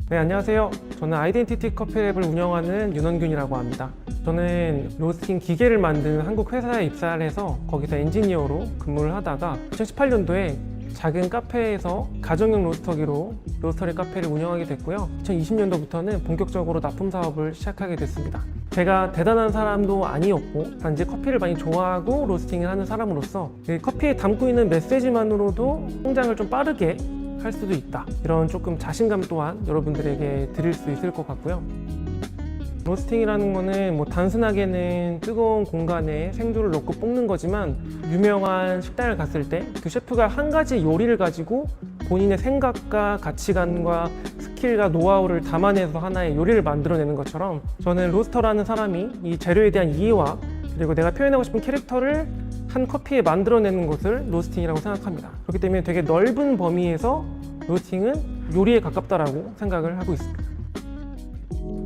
네, 안녕하세요. 저는 아이덴티티 커피랩을 운영하는 윤원균이라고 합니다. 저는 로스팅 기계를 만드는 한국 회사에 입사를 해서 거기서 엔지니어로 근무를 하다가 2018년도에 작은 카페에서 가정용 로스터기로 로스터리 카페를 운영하게 됐고요. 2020년도부터는 본격적으로 납품 사업을 시작하게 됐습니다. 제가 대단한 사람도 아니었고 단지 커피를 많이 좋아하고 로스팅을 하는 사람으로서 커피에 담고 있는 메시지만으로도 성장을 좀 빠르게 할 수도 있다. 이런 조금 자신감 또한 여러분들에게 드릴 수 있을 것 같고요. 로스팅이라는 거는 뭐 단순하게는 뜨거운 공간에 생두를 넣고 볶는 거지만 유명한 식당을 갔을 때 그 셰프가 한 가지 요리를 가지고 본인의 생각과 가치관과 스킬과 노하우를 담아내서 하나의 요리를 만들어내는 것처럼 저는 로스터라는 사람이 이 재료에 대한 이해와 그리고 내가 표현하고 싶은 캐릭터를 한 커피에 만들어내는 것을 로스팅이라고 생각합니다. 그렇기 때문에 되게 넓은 범위에서 로스팅은 요리에 가깝다라고 생각을 하고 있습니다.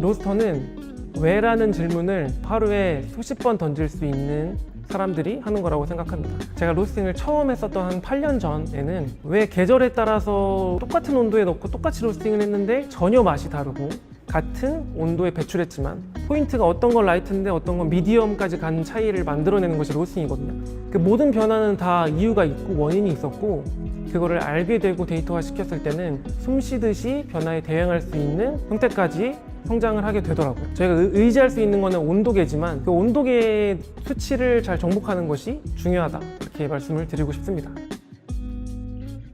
로스터는 왜라는 질문을 하루에 수십 번 던질 수 있는 사람들이 하는 거라고 생각합니다. 제가 로스팅을 처음 했었던 한 8년 전에는 왜 계절에 따라서 똑같은 온도에 넣고 똑같이 로스팅을 했는데 전혀 맛이 다르고 같은 온도에 배출했지만 포인트가 어떤 건 라이트인데 어떤 건 미디엄까지 가는 차이를 만들어내는 것이 로스팅이거든요. 그 모든 변화는 다 이유가 있고 원인이 있었고 그거를 알게 되고 데이터화 시켰을 때는 숨 쉬듯이 변화에 대응할 수 있는 형태까지 성장을 하게 되더라고요. 저희가 의지할 수 있는 거는 온도계지만 그 온도계의 수치를 잘 정복하는 것이 중요하다 이렇게 말씀을 드리고 싶습니다.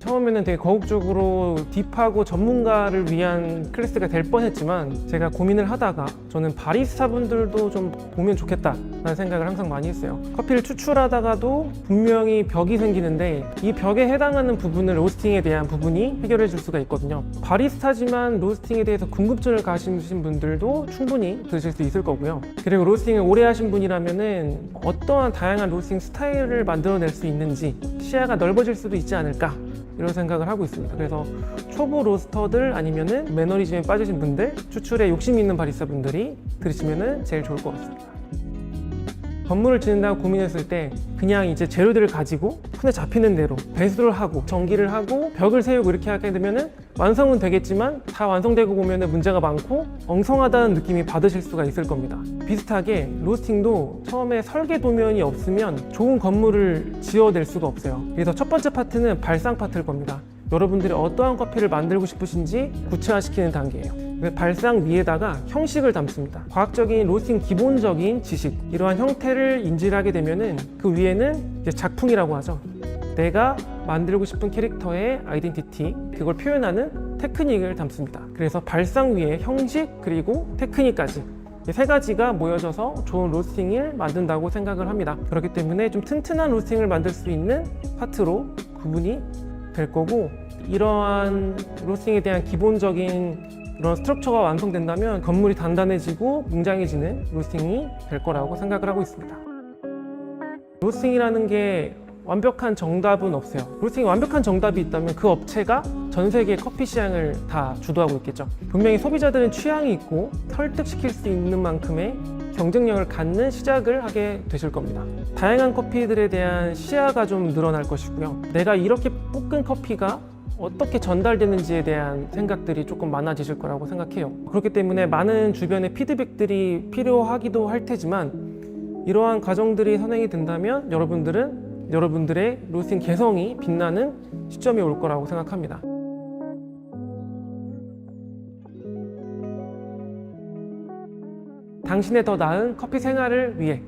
처음에는 되게 거국적으로 딥하고 전문가를 위한 클래스가 될 뻔했지만 제가 고민을 하다가 저는 바리스타 분들도 좀 보면 좋겠다라는 생각을 항상 많이 했어요. 커피를 추출하다가도 분명히 벽이 생기는데 이 벽에 해당하는 부분을 로스팅에 대한 부분이 해결해 줄 수가 있거든요. 바리스타지만 로스팅에 대해서 궁금증을 가지신 분들도 충분히 들으실 수 있을 거고요. 그리고 로스팅을 오래 하신 분이라면은 어떠한 다양한 로스팅 스타일을 만들어낼 수 있는지 시야가 넓어질 수도 있지 않을까 이런 생각을 하고 있습니다. 그래서 초보 로스터들 아니면은 매너리즘에 빠지신 분들, 추출에 욕심 있는 바리스타 분들이 들으시면은 제일 좋을 것 같습니다. 건물을 짓는다고 고민했을 때 그냥 이제 재료들을 가지고 손에 잡히는 대로 배수를 하고 전기를 하고 벽을 세우고 이렇게 하게 되면은 완성은 되겠지만 다 완성되고 보면은 문제가 많고 엉성하다는 느낌이 받으실 수가 있을 겁니다. 비슷하게 로스팅도 처음에 설계 도면이 없으면 좋은 건물을 지어낼 수가 없어요. 그래서 첫 번째 파트는 발상 파트일 겁니다. 여러분들이 어떠한 커피를 만들고 싶으신지 구체화시키는 단계예요. 발상 위에다가 형식을 담습니다. 과학적인 로스팅 기본적인 지식, 이러한 형태를 인지를 하게 되면은 그 위에는 이제 작품이라고 하죠. 내가 만들고 싶은 캐릭터의 아이덴티티, 그걸 표현하는 테크닉을 담습니다. 그래서 발상 위에 형식 그리고 테크닉까지 이 세 가지가 모여져서 좋은 로스팅을 만든다고 생각을 합니다. 그렇기 때문에 좀 튼튼한 로스팅을 만들 수 있는 파트로 구분이 될 거고, 이러한 로스팅에 대한 기본적인 이런 스트럭처가 완성된다면 건물이 단단해지고 웅장해지는 로스팅이 될 거라고 생각을 하고 있습니다. 로스팅이라는 게 완벽한 정답은 없어요. 로스팅에 완벽한 정답이 있다면 그 업체가 전 세계 커피 시장을 다 주도하고 있겠죠. 분명히 소비자들은 취향이 있고 설득시킬 수 있는 만큼의 경쟁력을 갖는 시작을 하게 되실 겁니다. 다양한 커피들에 대한 시야가 좀 늘어날 것이고요. 내가 이렇게 볶은 커피가 어떻게 전달되는지에 대한 생각들이 조금 많아지실 거라고 생각해요. 그렇기 때문에 많은 주변의 피드백들이 필요하기도 할 테지만 이러한 과정들이 선행이 된다면 여러분들의 로스팅 개성이 빛나는 시점이 올 거라고 생각합니다. 당신의 더 나은 커피 생활을 위해